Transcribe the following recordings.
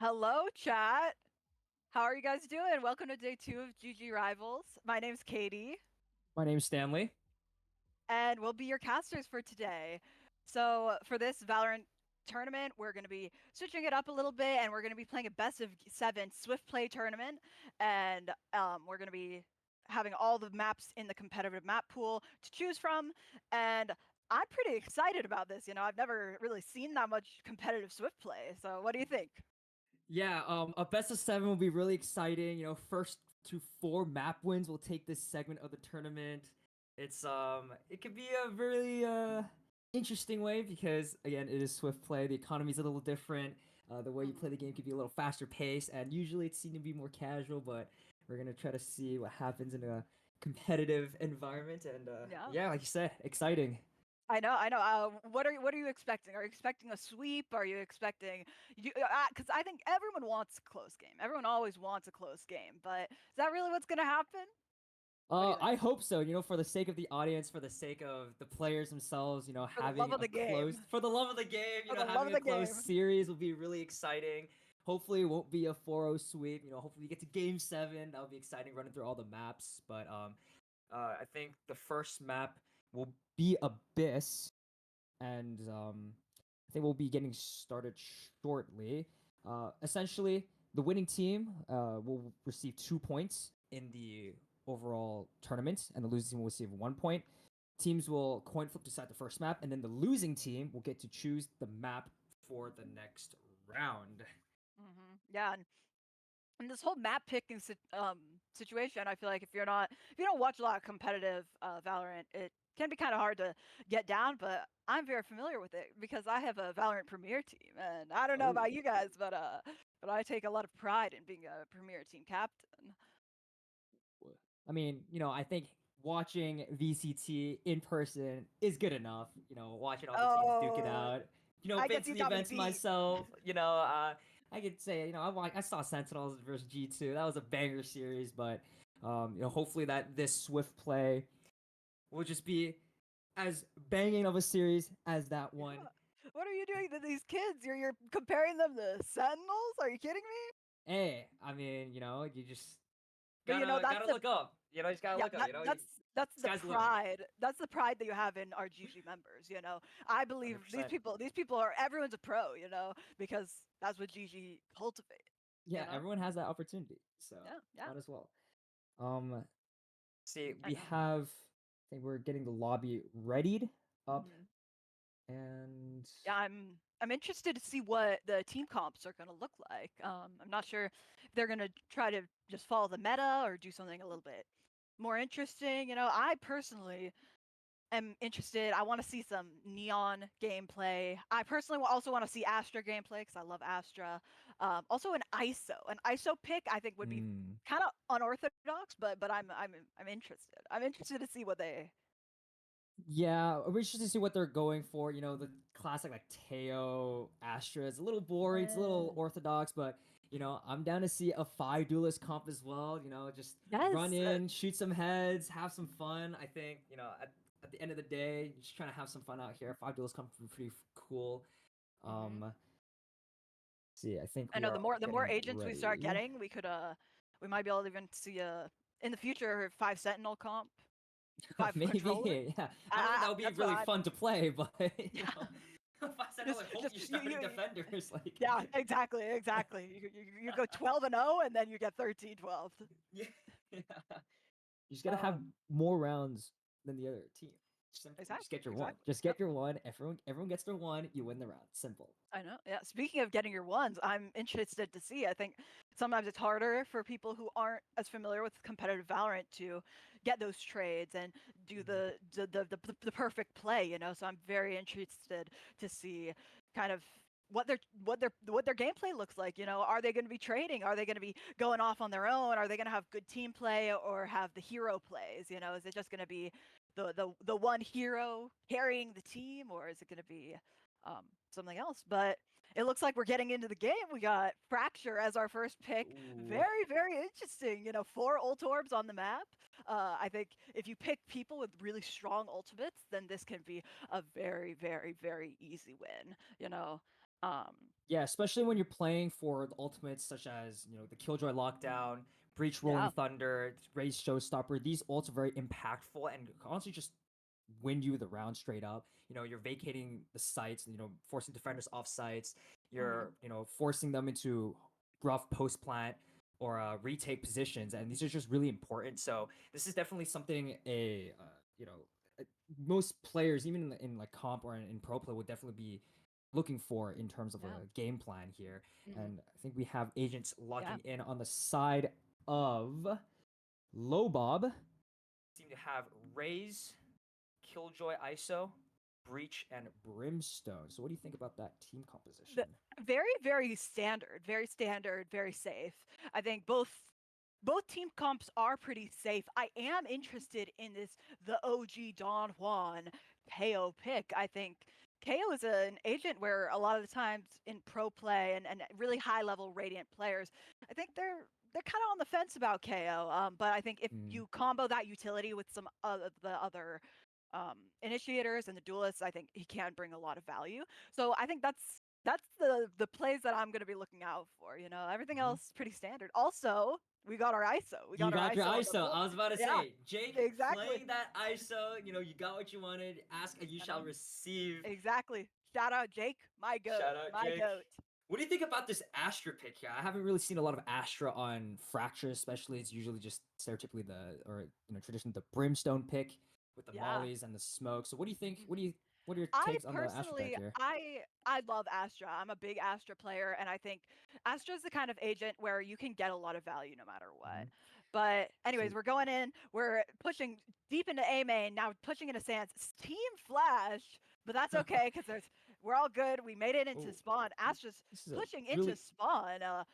Hello, chat. How are you guys doing? Welcome to day 2 of GG Rivals. My name's Katie, My name's Stanley. and we'll be your casters for today. So, for this Valorant tournament, we're going to be switching it up a little bit, and we're going to be playing a best of 7 Swiftplay tournament. And we're going to be having all the maps in the competitive map pool to choose from. And I'm pretty excited about this. I've never really seen that much competitive Swiftplay. So, what do you think? Yeah, a best of seven will be really exciting. First to four map wins will take this segment of the tournament. It could be a really interesting way because again, it is swift play. The economy's a little different. The way you play the game could be a little faster pace, and usually it's seen to be more casual. But we're gonna try to see what happens in a competitive environment, and Yeah. yeah, like you said, exciting. I know, I know. What are you expecting? Are you expecting a sweep? Are you expecting you? Because I think everyone wants a close game. Everyone always wants a close game, but is that really what's gonna happen? What do you think? I hope so. For the sake of the audience, for the sake of the players themselves, For the love having of a the close, game. for the love of the game, For the love having of a the close game. series will be really exciting. Hopefully, it won't be a 4-0 sweep. Hopefully, we get to game seven. That would be exciting running through all the maps. But I think the first map will be Abyss, and I think we'll be getting started shortly. Essentially, the winning team will receive 2 points in the overall tournament, and the losing team will receive 1 point. Teams will coin flip to decide the first map, and then the losing team will get to choose the map for the next round. Yeah, and this whole map picking situation, I feel like if you don't watch a lot of competitive Valorant, it can be kind of hard to get down. But I'm very familiar with it because I have a Valorant Premier team, and I don't know Oh, about you guys, but I take a lot of pride in being a Premier team captain. I mean, I think watching VCT in person is good enough. Watching all the teams duke it Oh, out. I Been guess to you the got me events beat. myself. I could say, I saw Sentinels versus G2. That was a banger series, but hopefully that this swift play will just be as banging of a series as that one. Yeah. What are you doing to these kids? You're comparing them to Sentinels? Are you kidding me? Hey, I mean, you just But that's gotta the look up. You just gotta yeah, look up. that's the Sky's the limit. pride. That's the pride that you have in our GG members. I believe 100%. these people are everyone's a pro. Because that's what GG cultivate. Yeah, You know. everyone has that opportunity, so Yeah, yeah. might as well. Um, See, I we know. have. I think we're getting the lobby readied up, hmm and Yeah, I'm interested to see what the team comps are gonna look like. I'm not sure if they're gonna try to just follow the meta or do something a little bit more interesting. I personally am interested. I want to see some Neon gameplay. I personally also want to see Astra gameplay because I love Astra. Also, an ISO pick I think would be mm, kind of unorthodox, but I'm interested. I'm interested to see what they. yeah, we're interested to see what they're going for. The classic like Teo Astra is a little boring. It's a little orthodox, but I'm down to see a five duelist comp as well. Just run Yes. in, shoot some heads, have some fun. I think at the end of the day, just trying to have some fun out here. Five duelist comp would be pretty cool. hmm See, I think I we know are the more getting agents we start ready. getting, we might be able to even see in the future five Sentinel comp, five controllers. Maybe, yeah. I don't think that would be That's what really I'm. fun to play, but Yeah. if I said, I hope Just you're starting you defenders. Like, Yeah, exactly, exactly. You go 12-0 and then you get 13-12. yeah, yeah. You just gotta have Um, more rounds than the other team. Simply, just exactly, get your one. exactly. Just Yep. get your one. Everyone gets their one. You win the round. Simple. I know. Yeah. Speaking of getting your ones, I'm interested to see. I think sometimes it's harder for people who aren't as familiar with competitive Valorant to get those trades and do Mhm. the perfect play. So I'm very interested to see kind of what their gameplay looks like. Are they going to be trading? Are they going to be going off on their own? Are they going to have good team play or have the hero plays? Is it just going to be the one hero carrying the team, or is it going to be something else? But it looks like we're getting into the game. We got Fracture as our first pick. Ooh. Very, very interesting. 4 ult orbs on the map. I think if you pick people with really strong ultimates, then this can be a very, very, very easy win. Um, Yeah, especially when you're playing for the ultimates such as, the Killjoy Lockdown, Breach Rolling Yeah. Thunder, Raze Showstopper. These ults are very impactful and honestly just win you the round straight up. You're vacating the sites, forcing defenders off sites. Hmm. You're, forcing them into rough post plant or retake positions, and these are just really important. So this is definitely something uh, most players, even in like comp or in pro play, would definitely be looking for in terms of Yeah. a game plan here. Hmm. And I think we have agents Yeah. locking in on the side of Lobob. Seem to have Raze, Killjoy ISO, Breach, and Brimstone. So what do you think about that team composition? The, very, very standard, very safe. I think both team comps are pretty safe. I am interested in this the OG Don Juan KO pick. I think KO is an agent where a lot of the times in pro play and really high level Radiant players, I think they're kind of on the fence about KO. But I think if Mm. you combo that utility with some of the other initiators and the duelists, I think he can bring a lot of value. So I think that's the plays that I'm going to be looking out for. Everything Mhm. else pretty standard. Also, we got our ISO. We You got our got your ISO on the ISO. board. I was about to Yeah, say, Jake exactly, playing that ISO. You got what you wanted. Ask and you shall receive. exactly. Shout out Jake, my goat, Shout out, my Jake. goat. What do you think about this Astra pick here? I haven't really seen a lot of Astra on Fracture, especially. It's usually just stereotypically traditionally the Brimstone pick with the Yeah. mollies and the smoke. So what do you think? Mhm. What are your I takes on the Astra pick personally, here? I love Astra. I'm a big Astra player, and I think Astra's the kind of agent where you can get a lot of value no matter Hmm. what. But So anyways, we're going in. We're pushing deep into A main now, pushing into Sans Team Flash, but that's okay because we're all good. We made it into oh, spawn. Astra's this is a pushing into really spawn. The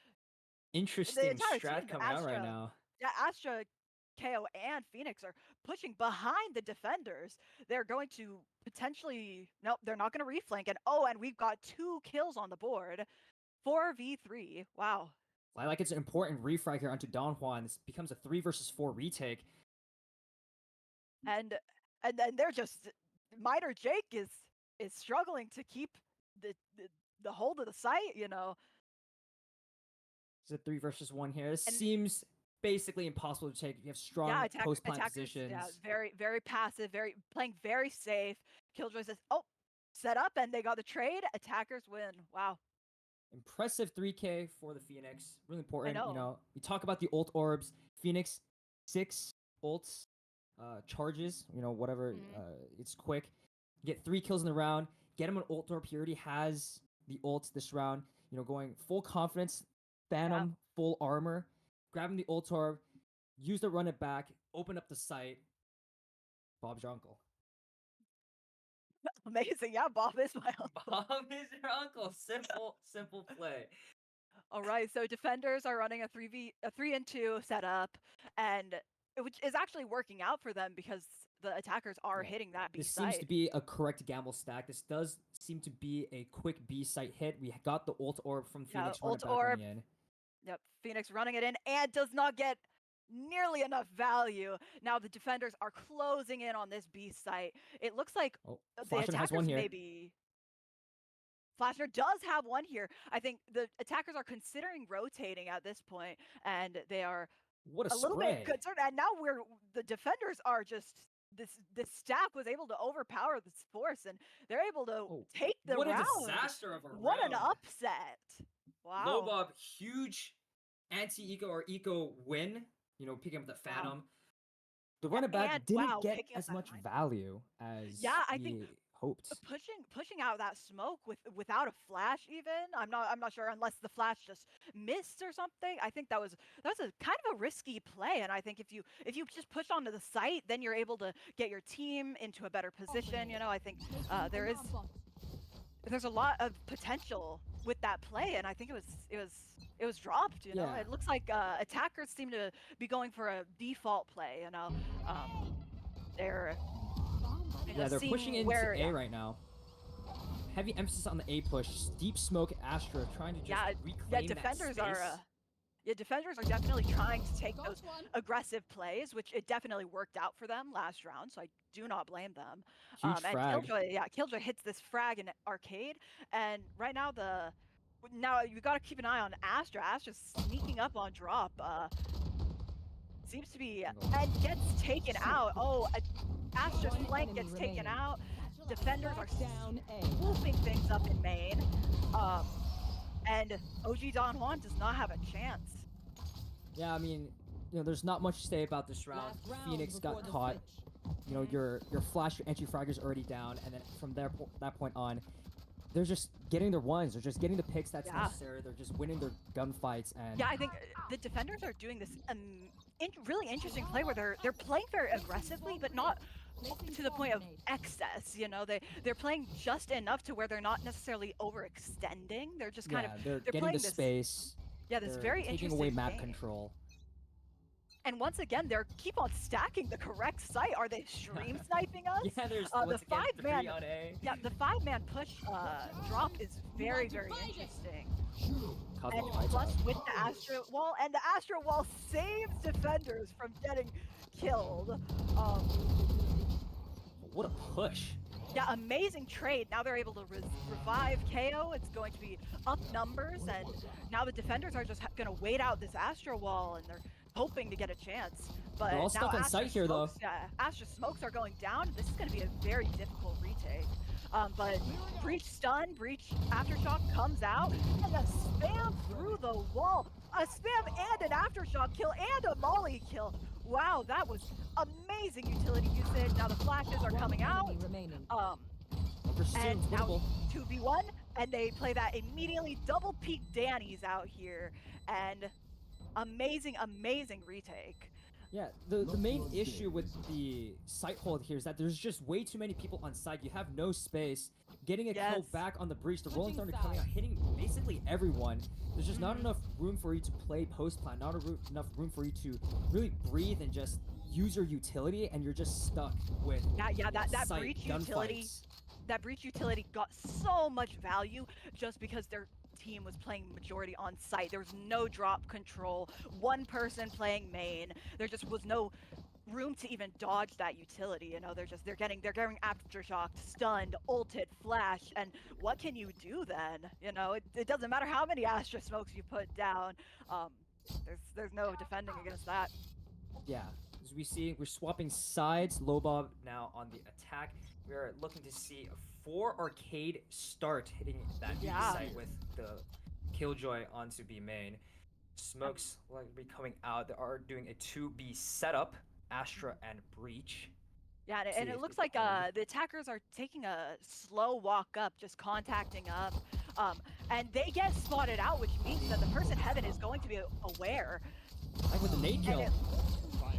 interesting entire strat team, coming out right Astra, now. yeah, Astra, KO, and Phoenix are pushing behind the defenders. They're going to potentially nope, they're not going to reflank. And we've got 2 kills on the board. 4v3. Wow. I like it's an important refrag here onto Don Juan. This becomes a 3 versus 4 retake. And then they're just Miter Jake is struggling to keep the the, the hold of the site. It's a 3 versus 1 here. This And seems basically impossible to take. You have yeah, strong post plant attackers, yeah, positions. very passive, very playing very safe. Killjoy says, "Oh, set up," and they got the trade. Attackers win. Wow, Impressive 3K for the Phoenix. Really I important. know. We talk about the ult orbs. Phoenix, 6 ults, charges, whatever. Mhm. It's quick. Get 3 kills in the round. Get him an ult orb. He already has the ults this round. Going full confidence. Yeah, Phantom, full armor. Grabbing the ult orb. Use to run it back. Open up the site. Bob's your uncle. amazing. Yeah, Bob is my uncle. Bob is your uncle. Simple play. All right, so defenders are running a 3-2 setup, and which is actually working out for them because the attackers are Yeah. hitting that B This seems to site. be a correct gamble stack. This does seem to be a quick B site hit. We got the ult orb from Yeah, Phoenix. Run it ult back orb. running in. Yep, Phoenix running it in and does not get nearly enough value. Now the defenders are closing in on this B site. It looks like Oh, the Flashman has one attackers here. maybe Flashner does have one here. I think the attackers are considering rotating at this point, and they are What a a little bit spray. concerned. And now the defenders are just this stack was able to overpower this force, and they're able to Oh, take the what a round. disaster of a What an round. upset! Wow, Lobob, huge anti-eco or eco win. Picking up the wow, Phantom. The yeah, run it back and didn't wow, get picking up as that much ISO. value as Yeah, I think we hoped. pushing out that smoke without a flash even. I'm not sure unless the flash just missed or something. I think that was a kind of a risky play, and I think if you just push onto the site, then you're able to get your team into a better position. I think there's a lot of potential with that play, and I think it was dropped. Yeah. It looks like attackers seem to be going for a default play. They're Yeah, they're pushing seeing into where A yeah. right now. Heavy emphasis on the A push. Deep smoke Astra trying to just Yeah, yeah, reclaim that defenders are space. yeah, defenders are definitely trying to take those aggressive plays, which it definitely worked out for them last round, so I do not blame them. Huge And frag. Killjoy hits this frag in arcade, and right now Now you got to keep an eye on Astra. Astra's sneaking up on drop. Seems to be and gets taken out. Oh, Astra's flank gets taken out. Defenders are swooping things up in main. And OG Don Juan does not have a chance. Yeah, I mean, there's not much to say about this round. Phoenix got caught. Your flash, your entry frag is already down, and then from that point on, they're just getting their ones. They're just getting the picks that's necessary. They're just winning their gunfights. And yeah, I think the defenders are doing this really interesting play where they're playing very aggressively, but not to the point of excess. They're playing just enough to where they're not necessarily overextending. They're just kind of they're getting playing the space. Yeah, this very taking interesting away map game. control. And once again, they're keep on stacking the correct site. Are they stream sniping us? Yeah, there's the five-man. on A. Yeah, the 5-man push drop is very, very interesting. And plus with the Astra wall, and the Astra wall saves defenders from getting killed. What a push. Yeah, amazing trade. Now they're able to revive KO. It's going to be up numbers, and now the defenders are just going to wait out this Astra wall, and they're hoping to get a chance. But they're all stuck on site here, though. Yeah, Astra smokes are going down. This is going to be a very difficult retake. But Breach stun, Breach Aftershock comes out, and a spam through the wall. A spam and an Aftershock kill and a Molly kill. Wow, that was amazing utility usage. Now the flashes are coming out. And now 2v1, and they play that immediately. Double peak Danny's out here, and amazing, amazing retake. Yeah, the main issue with the site hold here is that there's just way too many people on site. You have no space. Getting a kill back on the breach, the Rolling Thunder coming out, hitting basically everyone. There's just not enough room for you to play post-plan, not enough room for you to really breathe and just use your utility, and you're just stuck with that site breach utility. gunfights. That breach utility got so much value just because their team was playing majority on site. There was no drop control, one person playing main. There just was no room to even dodge that utility. They're getting aftershocked, stunned, ulted, flash, and what can you do then? It doesn't matter how many Astra smokes you put down. There's no defending against that. Yeah, as we see, we're swapping sides. Lobob now on the attack. We are looking to see a 4 arcade start hitting that B site with the Killjoy onto B main. Smokes will be coming out. They are doing a 2B setup, Astra and Breach. Yeah, and it looks like the attackers are taking a slow walk up, just contacting up. And they get spotted out, which means that the person heaven is going to be aware. Like with the nade kill.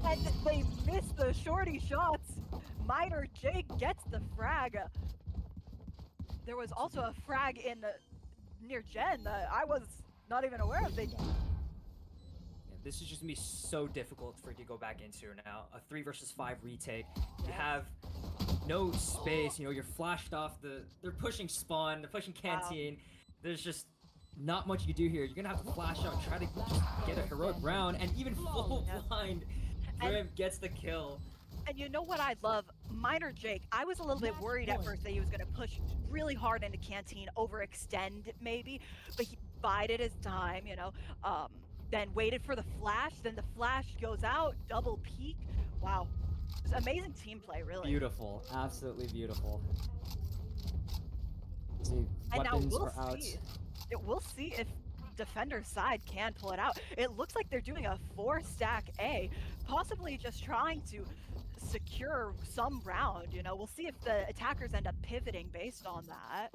And they miss the shorty shots. Minor Jake gets the frag. There was also a frag in near Jen that I was not even aware of. This is just gonna be so difficult for you to go back into now. A 3 versus 5 retake. You have no space. You're flashed off. They're pushing spawn. They're pushing canteen. There's just not much you can do here. You're gonna have to flash out, try to just get a heroic round, and even full blind. Grim gets the kill. And you know what I love? Minor Jake. I was a little bit worried at first that he was going to push really hard into canteen, overextend maybe, but he bided his time, then waited for the flash, then the flash goes out, double peak. Wow. It's amazing team play, really. Beautiful. Absolutely beautiful. See, and weapons now are out. We'll see if defender's side can pull it out. It looks like they're doing a 4-stack A, possibly just trying to secure some round. We'll see if the attackers end up pivoting based on that.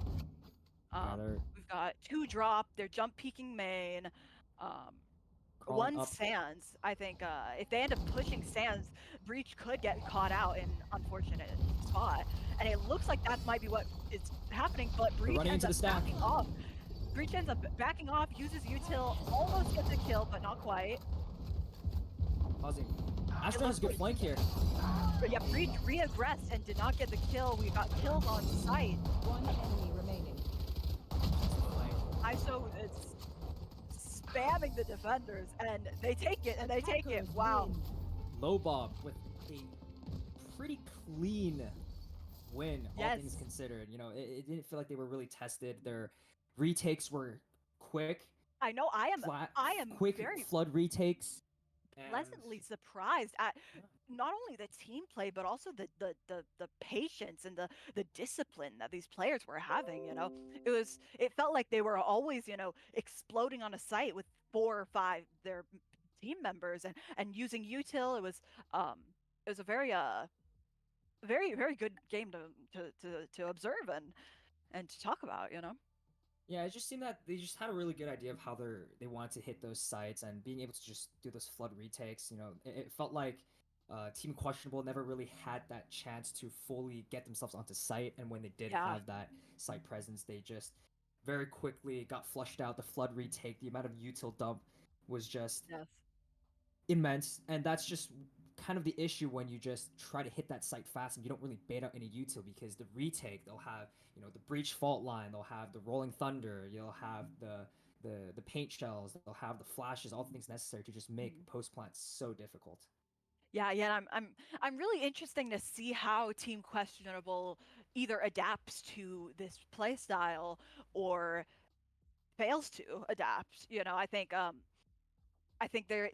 We've got 2 drop. They're jump peeking main. 1 up. Sands. I think if they end up pushing Sands, Breach could get caught out in unfortunate spot. And it looks like that might be what is happening, but Breach ends up backing off. Breach ends up backing off, uses util, almost gets a kill, but not quite. Pausing. Astra has a good flank here. But yeah, Breach re-aggressed and did not get the kill. We got kills on site. 1 enemy remaining. ISO is spamming the defenders, and they take it, and they take it. Wow. Lobob with a pretty clean win, all things considered. It didn't feel like they were really tested. Their retakes were quick, I know I am quick very flood retakes. And pleasantly surprised at yeah. not only the team play but also the patience and the discipline that these players were having. It felt like they were always exploding on a site with 4 or 5 their team members and using util. It was a very good game to observe and to talk about. Yeah, it just seemed that they just had a really good idea of how they wanted to hit those sites and being able to just do those flood retakes. It felt like Team Questionable never really had that chance to fully get themselves onto site, and when they did Yeah. have that site presence, they just very quickly got flushed out. The flood retake, the amount of util dump was just Yes. immense, and that's just kind of the issue when you just try to hit that site fast and you don't really bait out any util, because the retake, they'll have the breach fault line, they'll have the rolling thunder, you'll have the paint shells, they'll have the flashes, all the things necessary to just make post plants so difficult. Yeah. I'm really interesting to see how Team Questionable either adapts to this play style or fails to adapt. I think there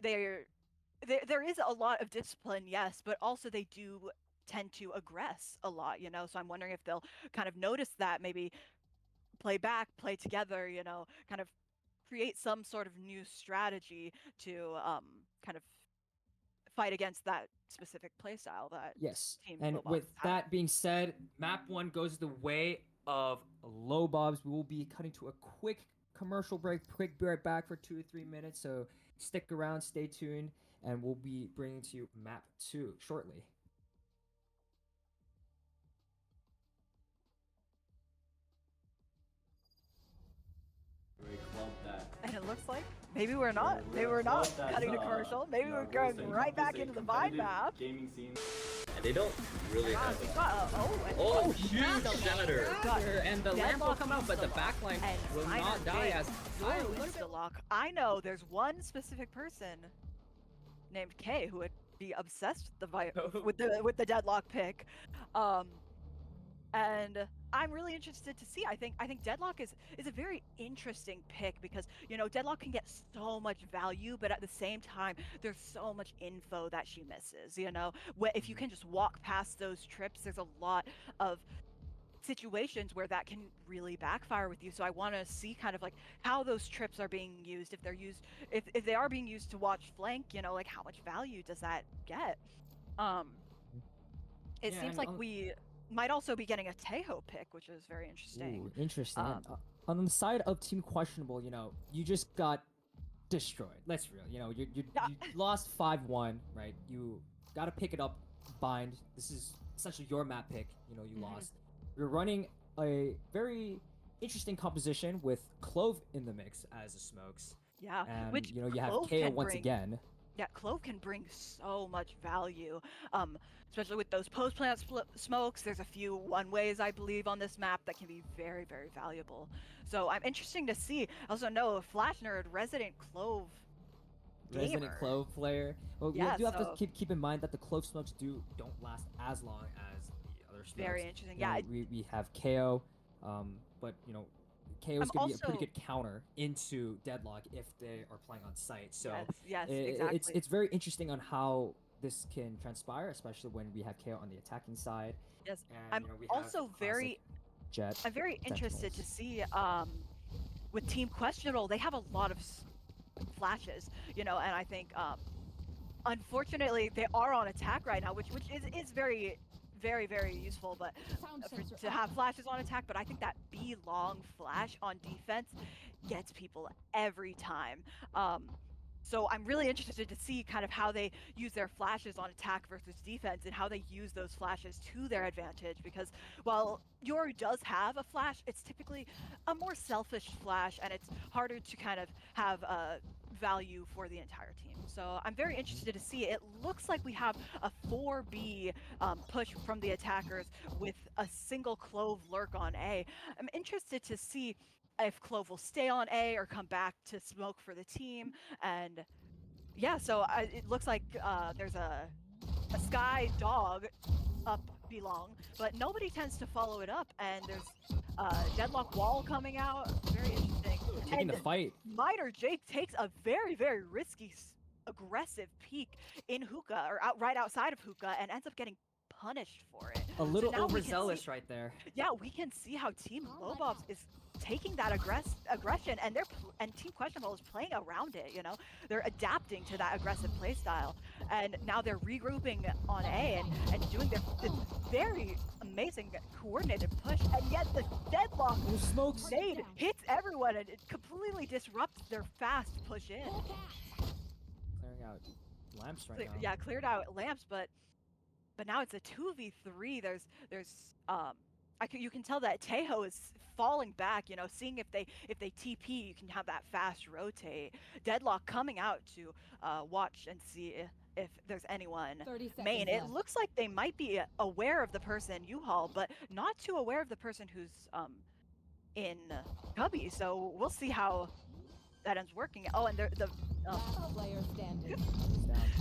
is a lot of discipline, yes, but also they do tend to aggress a lot. So I'm wondering if they'll kind of notice that, maybe play back, play together, kind of create some sort of new strategy to kind of fight against that specific play style that Yes, Team and Lobos with is having. that being said, map 1 goes the way of low bobs. We will be cutting to a quick commercial break. Quick, be right back for 2 or 3 minutes. So stick around, stay tuned, and we'll be bringing to you map 2 shortly. And it looks like maybe we're not. Maybe we're not cutting to commercial. Maybe we're going right back into the Vine map. Gaming scene. And they don't really have We've got huge shatter. And the lamp will come out, but the backline will not die as Lock. I know there's one specific person named Kay who would be obsessed with the deadlock pick. And I'm really interested to see. I think Deadlock is a very interesting pick because Deadlock can get so much value, but at the same time there's so much info that she misses. If you can just walk past those trips, there's a lot of situations where that can really backfire with you. So I want to see kind of like how those trips are being used. If they are being used to watch flank, like how much value does that get? It seems like we might also be getting a Tejo pick, which is very interesting. Ooh, interesting. On the side of Team Questionable, you just got destroyed. Let's be real. You lost 5-1, right? You got to pick it up, bind. This is essentially your map pick. You lost. You're running a very interesting composition with Clove in the mix as a smokes. Yeah, and which you have Clove KO can once bring. again. Yeah, Clove can bring so much value, especially with those post-plant smokes. There's a few one-ways, I believe, on this map that can be very, very valuable. So I'm interesting to see. I also know Flash Nerd, resident Clove gamer. Resident Clove player. Well, Yeah, you do have to keep in mind that the Clove smokes don't last as long as the other smokes. Very interesting. Yeah. We have KO, but KO is going to be a pretty good counter into Deadlock if they are playing on site. So yes, exactly. It's very interesting on how this can transpire, especially when we have KO on the attacking side. Yes, and, I'm we also have very Jet. I'm very interested to see with Team Questionable, they have a lot of flashes, and I think unfortunately they are on attack right now, which is very, very, very useful, but to have flashes on attack. But I think that B long flash on defense gets people every time. So I'm really interested to see kind of how they use their flashes on attack versus defense and how they use those flashes to their advantage, because while Yoru does have a flash, it's typically a more selfish flash and it's harder to kind of have value for the entire team. So I'm very interested to see. It looks like we have a 4B push from the attackers with a single Clove lurk on A. I'm interested to see if Clove will stay on A or come back to smoke for the team. And yeah, so it looks like there's a Sky Dog up B long, but nobody tends to follow it up. And there's Deadlock Wall coming out. Very interesting. interesting. Taking the fight. Miner Jake takes a very, very risky, aggressive peek in hookah, or right outside of hookah, and ends up getting punished for it. A little now we can overzealous see- right there. Yeah, we can see how Team Lobovs is taking that aggression, and Team Questionable is playing around it. You know, they're adapting to that aggressive play style, and now they're regrouping on A and doing this very amazing coordinated push, and yet the deadlock Smokes. nade hits everyone, and it completely disrupts their fast push in. Clearing out lamps right now. Yeah, cleared out lamps, but now it's a 2v3. You can tell that Tejo is falling back, you know, seeing if they TP, you can have that fast rotate. Deadlock coming out to watch and see if there's anyone main. It looks like they might be aware of the person U-Haul, but not too aware of the person who's in Cubby. So we'll see how that ends working. Oh, and the player standing.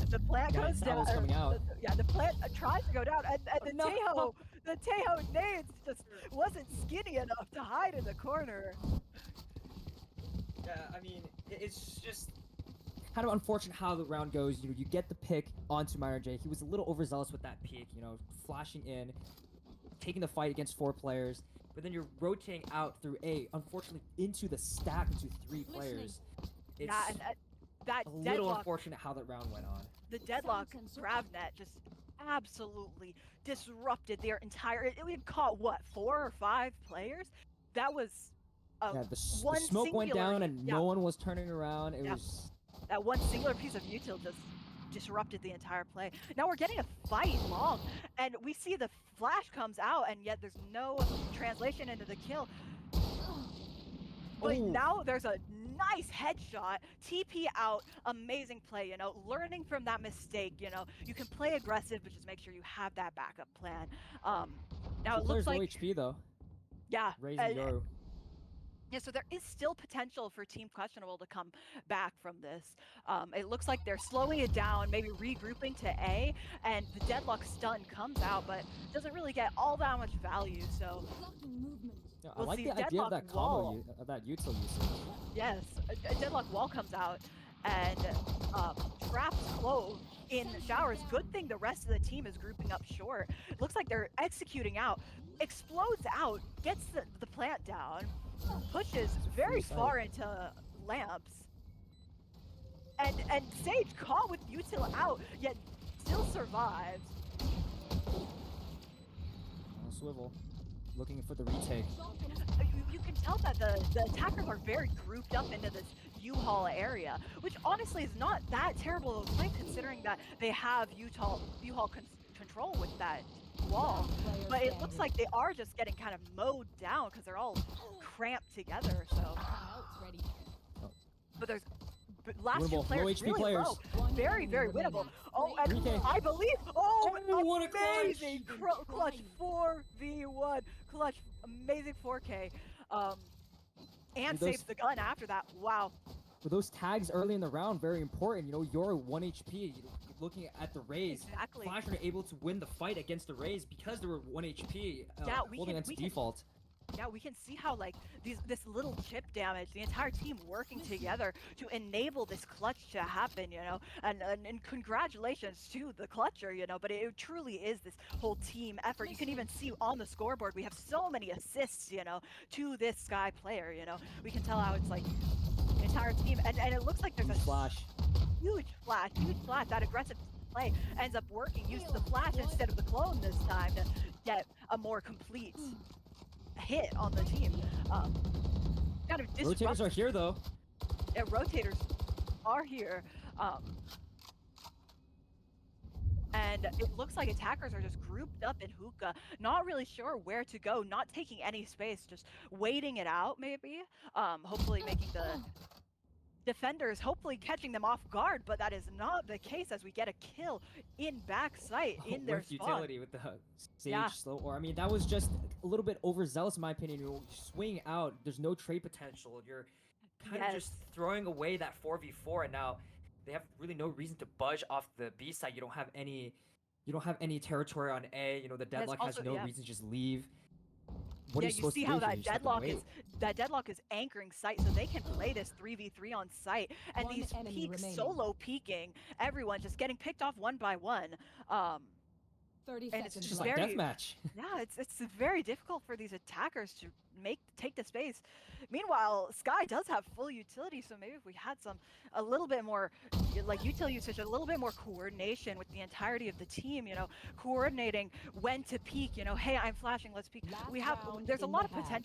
the plant Yeah, goes down. Salvo's coming out. The plant tries to go down, and the Tejo nades just wasn't skinny enough to hide in the corner. Yeah, I mean, it's just kind of unfortunate how the round goes. You know, you get the pick onto Myra J. He was a little overzealous with that peek, you know, flashing in, taking the fight against 4 players, but then you're rotating out through A, unfortunately, into the stack into 3 players. It's Yeah, and that a little deadlock, unfortunate how that round went on. the deadlock grab net just absolutely disrupted their entire. We caught what, 4 or 5 players? That was Yeah, the one smoke went singular- down and yeah. no one was turning around. It Yeah. was That one singular piece of util just disrupted the entire play. Now we're getting a fight long, and we see the flash comes out, and yet there's no translation into the kill. But Ooh. now there's a nice headshot, TP out, amazing play, you know, learning from that mistake, you know, you can play aggressive, but just make sure you have that backup plan. Now it looks players low like, HP though. yeah, Raising Yoru. yeah, so there is still potential for Team Questionable to come back from this. It looks like they're slowing it down, maybe regrouping to A, and the deadlock stun comes out, but doesn't really get all that much value. So Yeah, I we'll like see the idea of deadlock that combo, wall. of that util usage. yes, a deadlock wall comes out, and traps Clove in showers. Good thing the rest of the team is grouping up short. Looks like they're executing out, explodes out, gets the plant down, pushes very far into lamps, and Sage caught with util out, yet still survives. Swivel, looking for the retake. You can tell that the attackers are very grouped up into this U-Haul area, which honestly is not that terrible of a play considering that they have U-Haul control with that wall. But it looks like they are just getting kind of mowed down because they're all cramped together. So, but there's last 2 Winnable, players low HP really players. low, very winnable. Oh, and 3K. I believe, what a clutch! amazing clutch 4v1, clutch, amazing 4K, and Those- saves the gun after that. Wow. But those tags early in the round, very important. You know, you're 1 HP. You know, looking at the Rays, Exactly. Flash are able to win the fight against the Rays because they were 1 HP, Yeah, holding onto we can- default. Yeah, we can see how like this little chip damage, the entire team working together to enable this clutch to happen, you know. And congratulations to the clutcher, you know. But it truly is this whole team effort. You can even see on the scoreboard we have so many assists, you know, to this Sky player. You know, we can tell how it's like the entire team, and it looks like there's a Flash. huge flash. That aggressive play ends up working. Used the flash instead of the clone this time to get a more complete hit on the team. Kind of Rotators are here though. Yeah, rotators are here. And it looks like attackers are just grouped up in hookah, not really sure where to go, not taking any space, just waiting it out maybe. Hopefully making the defenders hopefully catching them off guard, but that is not the case as we get a kill in backside in their With spawn. utility with the Sage Yeah. slow. Or I mean, that was just a little bit overzealous in my opinion. You swing out, there's no trade potential. You're kind of just throwing away that 4v4, and now they have really no reason to budge off the B side. You don't have any territory on A. You know, the deadlock has also- no yeah. reason to just leave. what are Yeah, you you supposed see to do how here? that You just have to deadlock wait. is anchoring site, so they can play this 3v3 on site. And One these enemy peaks, remaining. solo peeking, everyone just getting picked off one by one. Um, 30 and it's seconds Just left. like very deathmatch. yeah, it's very difficult for these attackers to take the space. Meanwhile, Sky does have full utility, so maybe if we had a little bit more like util usage, a little bit more coordination with the entirety of the team, you know, coordinating when to peak, you know, hey, I'm flashing, let's peek. Last We have round there's a in lot the of half.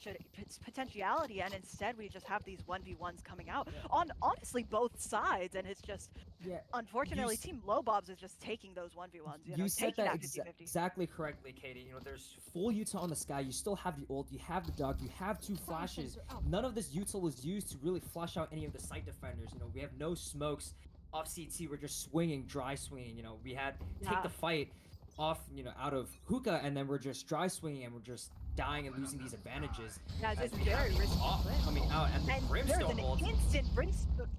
potentiality, and instead we just have these 1v1s coming out on honestly both sides, and it's just Yeah. unfortunately s- Team Lowbobs is just taking those 1v1s, you know, You said taking that that 50-50. exactly correctly, Katie. You know, there's full util on the Sky. You still have the ult. You have the dog. You have 2 flashes. None of this util was used to really flush out any of the site defenders. You know, we have no smokes off CT. We're just swinging, dry swinging. You know, we had take Yeah. the fight off, you know, out of hookah, and then we're just dry swinging, and we're just dying and losing these advantages. Yeah, as it's we have very these risky off play. coming out, and the And there's brimstone an ult. instant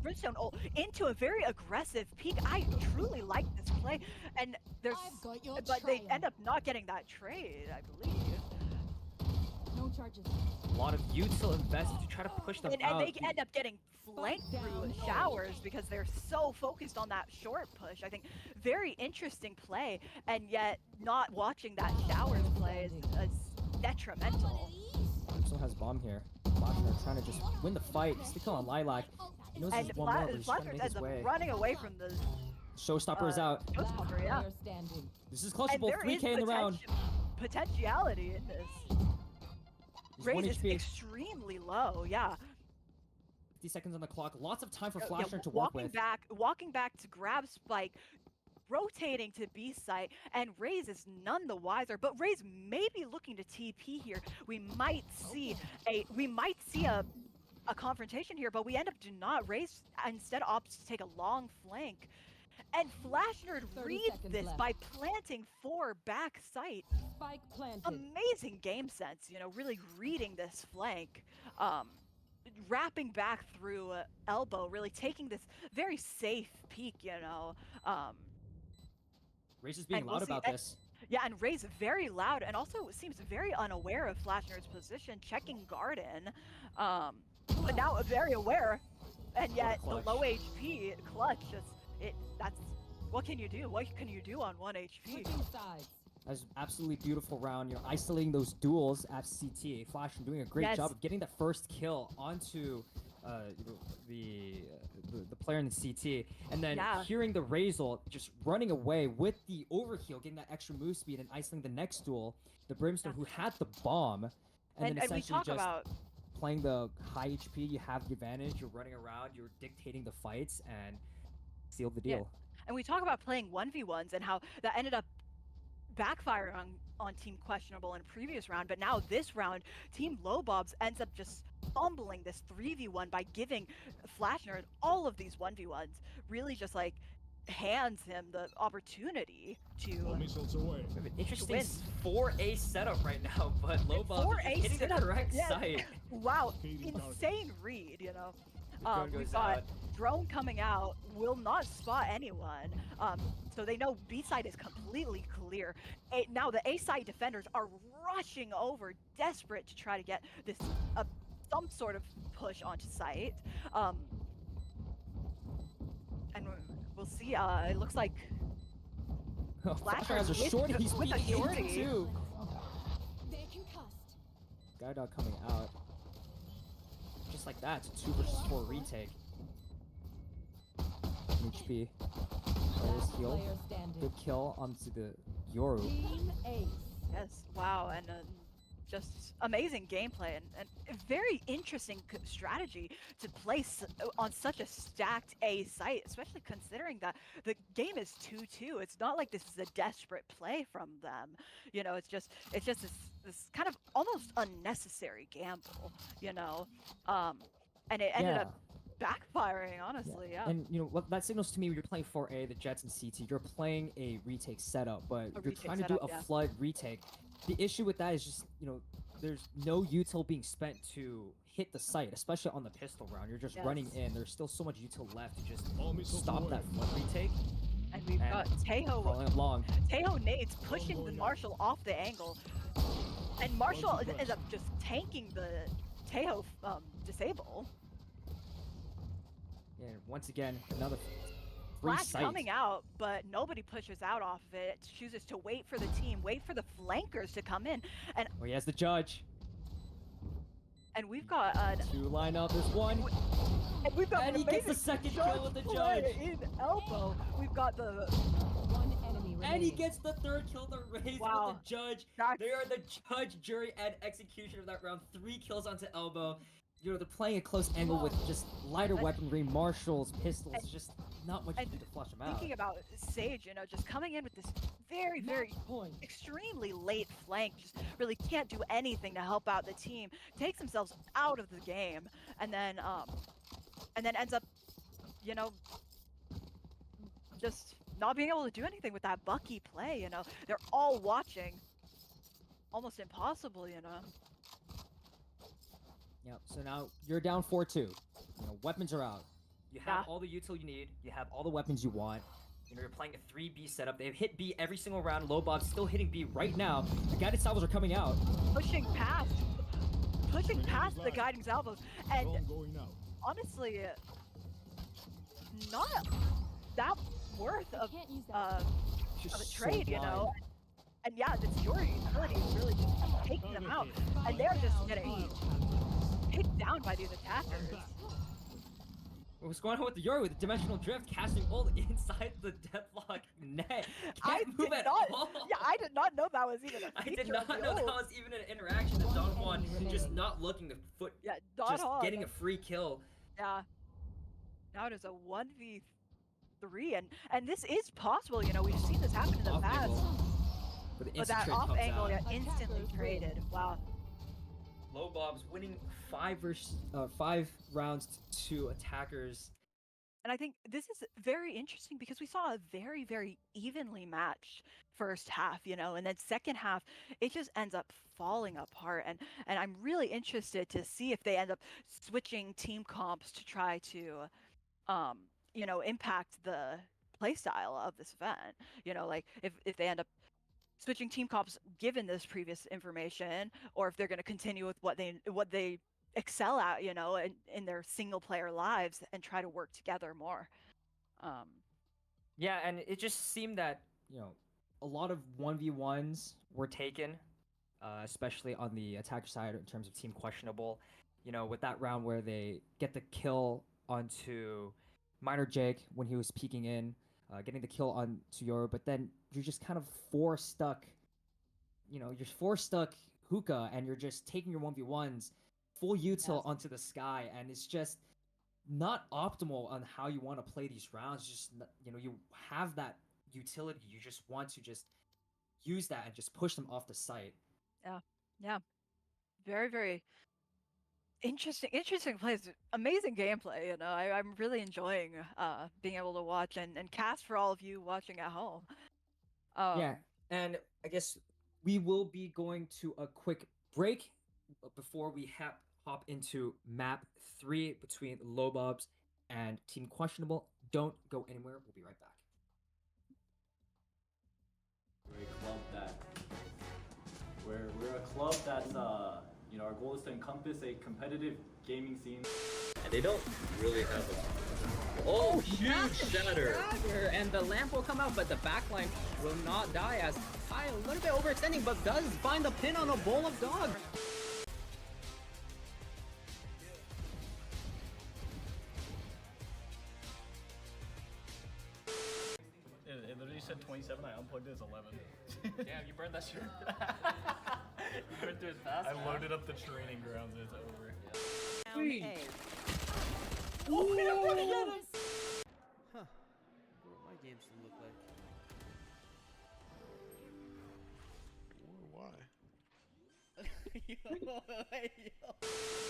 brimstone ult into a very aggressive peak. I truly like this play, and there's I've got your but they trail. end up not getting that trade, I believe. No charges. A lot of util invested to try to push them And out. they end up getting flanked through showers because they're so focused on that short push. I think very interesting play, and yet not watching that showers play is detrimental. Brimstone has bomb here. Wagner trying to just win the fight. Stick on Lilac. He knows And there's one more, but he's trying to Flappers make ends his up way. running away from the Showstopper is out. Last Showstopper, yeah. player standing. This is close to And both there is 3K in the round. potentiality in this. He's 1 Raze is HP, extremely low, yeah. 50 seconds on the clock. Lots of time for Yeah, Flasher to work with. walking back to grab Spike, rotating to B site, and Raze is none the wiser. But Raze may be looking to TP here. We might see a confrontation here, but we end up do not. Raze instead opts to take a long flank. And Flash Nerd 30 reads seconds this left. by planting 4 back site. Spike planted. Amazing game sense, you know, really reading this flank. Wrapping back through elbow, really taking this very safe peek, you know. Race is being and we'll loud see- about and- this. Yeah, and Ray's very loud and also seems very unaware of Flash Nerd's position, checking Garden. But now very aware, and yet the clutch. low HP clutch that's what can you do? What can you do on 1 HP? Switching sides. That's an absolutely beautiful round. You know, isolating those duels at CT. Flash doing a great Yes. job of getting that first kill onto you know, the player in the CT, and then Yeah. hearing the Razor just running away with the overheal, getting that extra move speed, and isolating the next duel, the Brimstone who had the bomb, and then And we essentially talk just about playing the high HP. You have the advantage. You're running around. You're dictating the fights and sealed the Yeah. deal. and we talk about playing 1v1s and how that ended up backfiring on Team Questionable in previous round, but now this round, Team Lowbobs ends up just fumbling this 3v1 by giving Flash Nerd all of these 1v1s, really just like hands him the opportunity to Missiles away. We have an interesting win. 4A setup right now, but Lobos are 4A just hitting the setup, correct yeah. site. wow, Katie Dark. insane read, you know. The drone We've goes got out. drone coming out, will not spot anyone. So they know B side is completely clear. Now the A side defenders are rushing over, desperate to try to get this some sort of push onto site. And we'll see. It looks like Flasher has a with shorty. the- He's with a beating shorty. 82. They're concussed. Guy dog coming out. Just like that, it's a 2 versus 4 retake. HP. Players Last heal. player standing. Good kill onto the Yoru. Team Ace. yes, wow, and just amazing gameplay and a very interesting strategy to place on such a stacked A site, especially considering that the game is 2-2. It's not like this is a desperate play from them. You know, it's just this kind of almost unnecessary gamble, you know. And it ended up backfiring, honestly, yeah. And you know what that signals to me, when you're playing 4A, the Jets and CT, you're playing a retake setup, but you're retake trying to do setup, a yeah. flood retake. The issue with that is just, you know, there's no util being spent to hit the site, especially on the pistol round. You're just running Yes. in. There's still so much util left to just All missiles stop away. that flood retake. And we've and got Tejo Crawling along. Nades pushing the Marshall off the angle. And Marshall ends up just tanking the Tejo disable. Yeah, once again, another free Flash sight. coming out, but nobody pushes out off of it. It chooses to wait for the team, wait for the flankers to come in, and Oh, he has the judge. we've got Two line up. There's one. and we've got And an he gets the amazing second kill with the play judge. in elbow. We've got the One enemy remaining. And he gets the third kill, the raise Wow. with the judge. That's- They are the judge, jury, and execution of that round. 3 kills onto elbow. You know, they're playing a close angle with just lighter weaponry, marshals, pistols. There's just not much you and can do to flush them out. thinking about Sage, you know, just coming in with this very, very Point. extremely late flank, just really can't do anything to help out the team, takes themselves out of the game, and then ends up, you know, just not being able to do anything with that Bucky play. You know, they're all watching, almost impossible. You know. Yep, so now you're down 4-2. You know, weapons are out. You have Yeah. all the util you need. You have all the weapons you want. You know, you're playing a 3B setup. They've hit B every single round. Low Bob's still hitting B right now. The guided salvos are coming out. Pushing past the guiding salvos, and honestly, not that worth of Can't use that. Just of a so trade, you know. blind. And yeah, it's your utility is really just taking them out, and they're just getting picked down by these attackers. What's going on with the Yuri with the dimensional drift, casting ult inside the deadlock net? Can't move did at not, all. Yeah, I did not know that was even a I feature did not of the know that ult. was even an interaction. That Don Juan enemy just remaining. not looking to foot, Yeah, Don just Juan, getting a free kill. yeah. Now it is a 1v3, and this is possible. You know, we've seen this happen in the Off past. angle. But the But instant that trade off comes angle out. got instantly Attackers traded. win. Wow. Low Bob's winning 5 rounds to attackers. And I think this is very interesting because we saw a very, very evenly matched first half, you know, and then second half, it just ends up falling apart. And I'm really interested to see if they end up switching team comps to try to, you know, impact the play style of this event. You know, like if they end up switching team comps given this previous information, or if they're going to continue with what they excel at, you know, in their single player lives and try to work together more. Yeah, and it just seemed that, you know, a lot of 1v1s were taken, especially on the attacker side in terms of team questionable. You know, with that round where they get the kill onto Minor Jake when he was peeking in, getting the kill on to Yoru, but then you're just kind of stuck. You know, you're stuck hookah, and you're just taking your 1v1s full util Yes. onto the sky, and it's just not optimal on how you want to play these rounds. Just you know, you have that utility, you just want to just use that and just push them off the site. Yeah, very, very interesting plays, amazing gameplay. You know, I'm really enjoying being able to watch and cast for all of you watching at home. Yeah, and I guess we will be going to a quick break before we hop into map 3 between Lobobs and Team Questionable. Don't go anywhere. We'll be right back. We're a club that's you know, our goal is to encompass a competitive gaming scene. And they don't really have a... Oh, huge shatter! And the lamp will come out, but the backline will not die as Kai a little bit overextending, but does find the pin on a bowl of dog. It literally said 27, I unplugged it as 11. Damn, you burned that shit. You burned through it fast. I loaded up the training grounds and it's over. Sweet. A. Huh. What my games look like.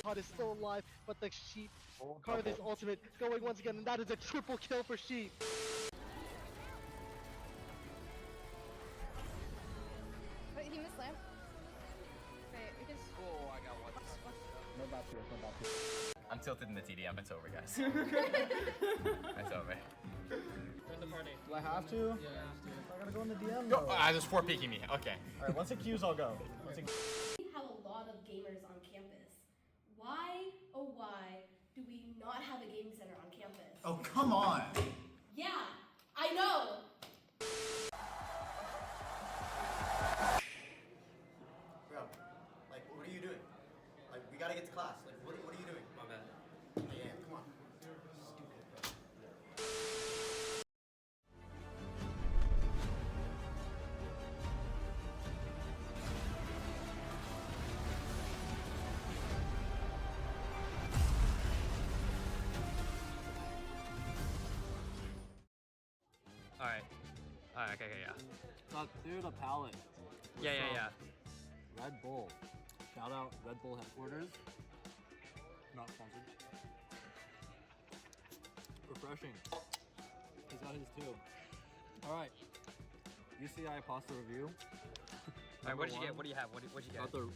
Card is still alive, but the Sheep card is ultimate going once again, and that is a triple kill for Sheep. Wait, he missed lamp. Okay, we can. Oh, I got one. No back here, no back here. I'm tilted in the TDM. It's over, guys. It's over. Join the party. Do I have to? Yeah. I gotta go in the DM. Go. There's 4 peeking me. Okay. Alright, once it queues, I'll go. Once it... lot of gamers on campus. Why, oh why, do we not have a gaming center on campus? Oh, come on! Yeah, I know! Bro, like, what are you doing? Like, we gotta get to class. Like, what are you doing? My bad. Yeah, come on. Stupid, bro. Alright. Alright, okay, yeah. Got clear the palette. Yeah, yeah, yeah. Red Bull. Shout out Red Bull headquarters. Not sponsored. Refreshing. He's got his too. Alright. UCI pasta review. Alright, what did you get? What do you have? What'd you get? Got the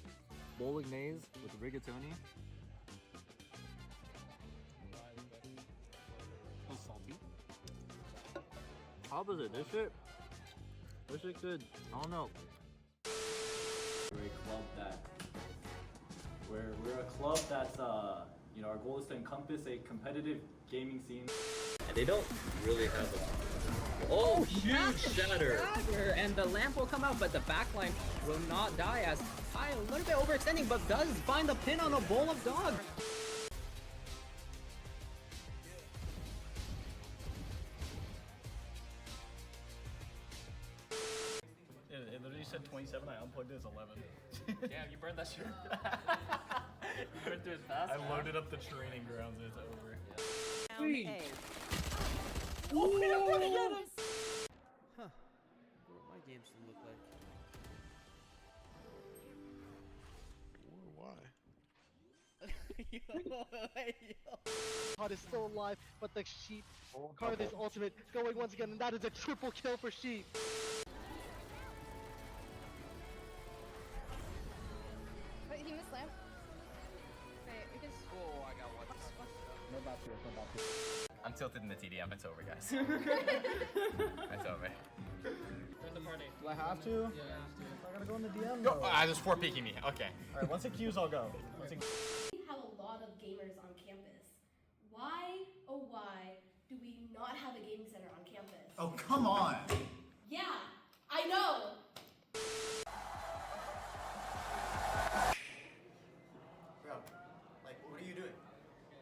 bolognese with rigatoni. Oh, salty. How was it? This shit? This shit good. I don't know. We're a club that we're a club that's you know, our goal is to encompass a competitive gaming scene. And they don't really have a... Oh, huge shatter! And the lamp will come out, but the backline will not die as Kai a little bit overextending, but does find the pin on a bowl of dog. It literally said 27, I unplugged it as 11. Damn, you burned that shit. Burned through it fast. I loaded up the training grounds and it's over. Round A. Huh. What my games look like. God is still alive, but the Sheep card is ultimate going once again, and that is a triple kill for Sheep. But he missed lamp. Okay, we can. Oh, I got one. No back here, no back here. I'm tilted in the TDM. It's over, guys. It's over. Join the party. Do I have to? Yeah. I gotta go in the DM. Go. There's 4 peeking me. Okay. Alright, once it queues, I'll go. We have a lot of gamers on campus. Why, oh why, do we not have a gaming center on campus? Oh, come on! Yeah, I know! Bro, like, what are you doing?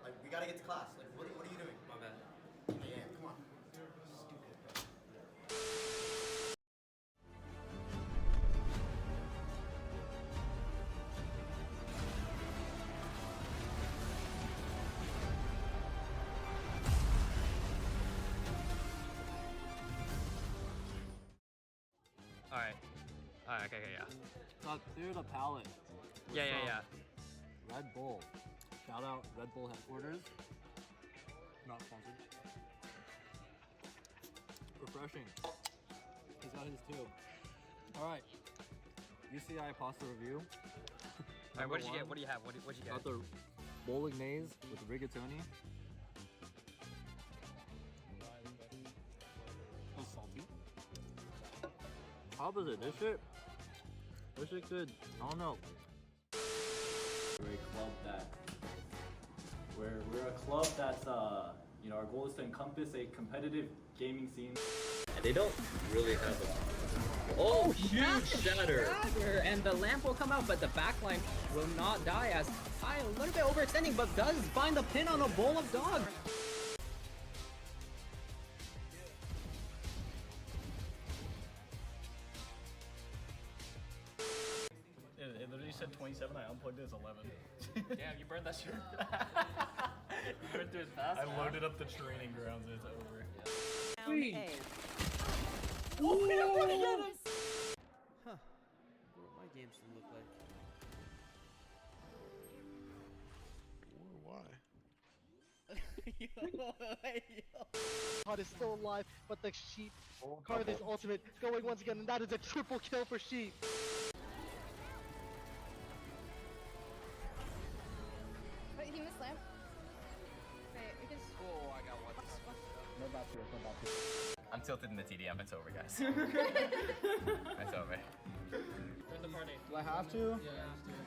Like, we gotta get to class. Like, what are you doing? My bad. Yeah, come on. Stupid, bro. Alright. Alright, okay, yeah. Got clear the palette. Yeah, yeah, yeah. Red Bull. Shout out Red Bull headquarters. Not sponsored. Refreshing. He's got his too. Alright. UCI pasta review. Alright, what did you get? What do you have? What'd you get? Got the bolognese with rigatoni. Oh, salty. How was it? This shit? This shit good. I don't know. We're a club that we're a club that's you know, our goal is to encompass a competitive gaming scene. And they don't really have a... Oh, huge shatter! And the lamp will come out, but the backline will not die as Kai a little bit overextending, but does find the pin on a bowl of dog. It literally said 27, I unplugged it as 11. Damn, you burned that shit. Burned through it fast. I loaded up the training grounds and it's over. Round A. Huh. What my games look like. God is still alive, but the Sheep card is ultimate going once again, and that is a triple kill for Sheep. But he missed lamp. Okay, we can. Oh, I got one. No back here, no back here. I'm tilted in the TDM. It's over, guys. It's over. Join the party. Do I have to? Yeah.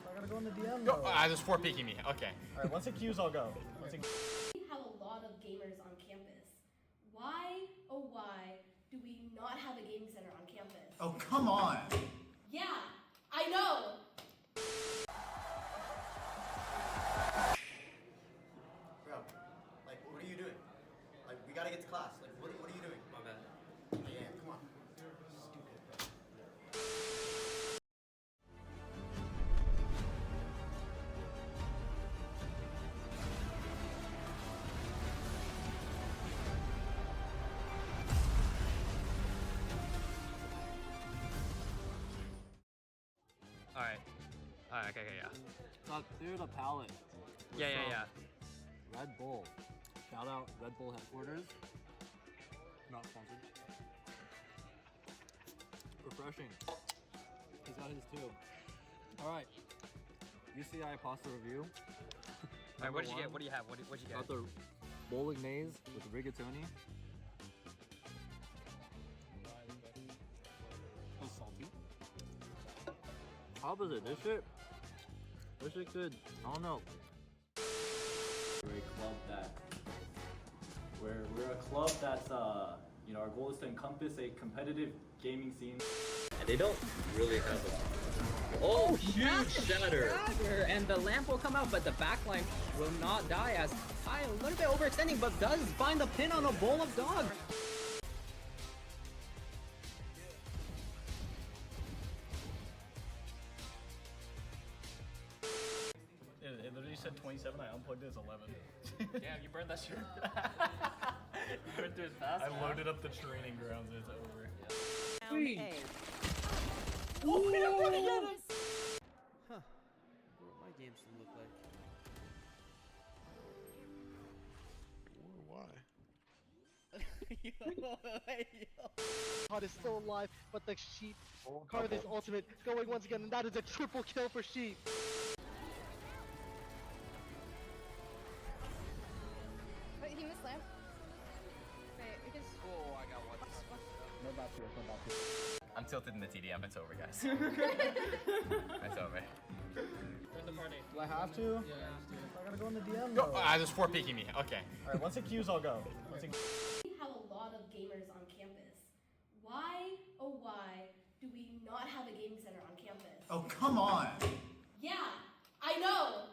I gotta go in the DM Go. though. There's 4 peeking me. Okay. Alright, once it queues, I'll go. Once it... We have a lot of gamers on campus. Why, oh why, do we not have a gaming center on campus? Oh, come on! Yeah, I know! Bro, like, what are you doing? Like, we gotta get to class. Like, what are you doing? My bad. Yeah, come on. Stupid, bro. Alright. Alright, okay, yeah. Got clear the palette. Yeah, yeah, yeah. Red Bull. Shout out Red Bull headquarters. Not sponsored. Refreshing. He's got his too. Alright. UCI pasta review. Alright, what did you get? What do you have? What'd you get? Got the bolognese with rigatoni. It was salty. Opposite, this shit good. I don't know. We're a club that we're a club that's you know, our goal is to encompass a competitive gaming scene. And they don't really have a... Oh, huge shatter! And the lamp will come out, but the backline will not die as Kai a little bit overextending, but does find the pin on a bowl of dog. It literally said 27, I unplugged it as 11. Damn, you burned that shit. You burned through it fast. I loaded up the training grounds and it's over. Round A. Huh. What my games look like. God is still alive, but the sheep card is ultimate going once again, and that is a triple kill for sheep. Wait, he missed lamp. Wait, we can. Oh, I got one. No back here, no back here. I'm tilted in the TDM. It's over, guys. It's over. Do I have to? Yeah, I gotta go in the DM Go. though. There's 4 peeking me. Okay. Alright, once it queues, I'll go. Once it... We have a lot of gamers on campus. Why, oh why, do we not have a gaming center on campus? Oh, come on! Yeah, I know!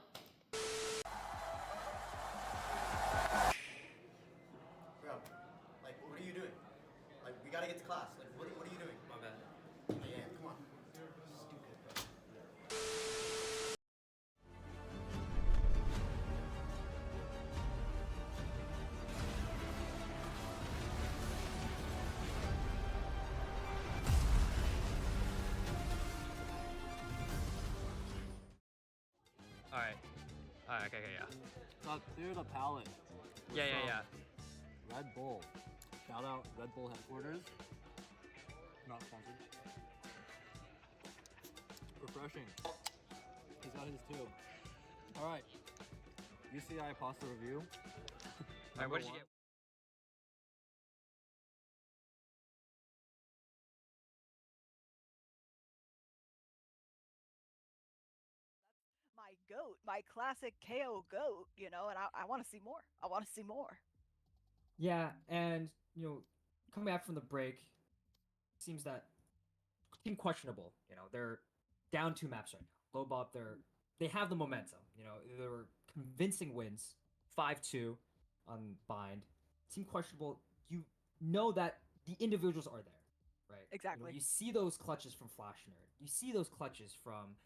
Bro, like, what are you doing? Like, we gotta get to class. Like, what are you doing? My bad. Yeah, come on. Stupid, bro. Alright. Alright, okay, yeah. Got clear the palette. Yeah, yeah, yeah. Red Bull. Shout out Red Bull headquarters. Not sponsored. Refreshing. He's got his too. Alright. UCI pasta review. Alright, what did you get? My goat, my classic KO goat, you know, and I want to see more. I want to see more. Yeah, and you know, coming back from the break, seems that team questionable. You know, they're down 2 maps right now. Low Bob, they have the momentum. You know, they were convincing wins, 5-2 on Bind. Team questionable. You know that the individuals are there, right? Exactly. You know, you see those clutches from Flash Nerd. You see those clutches from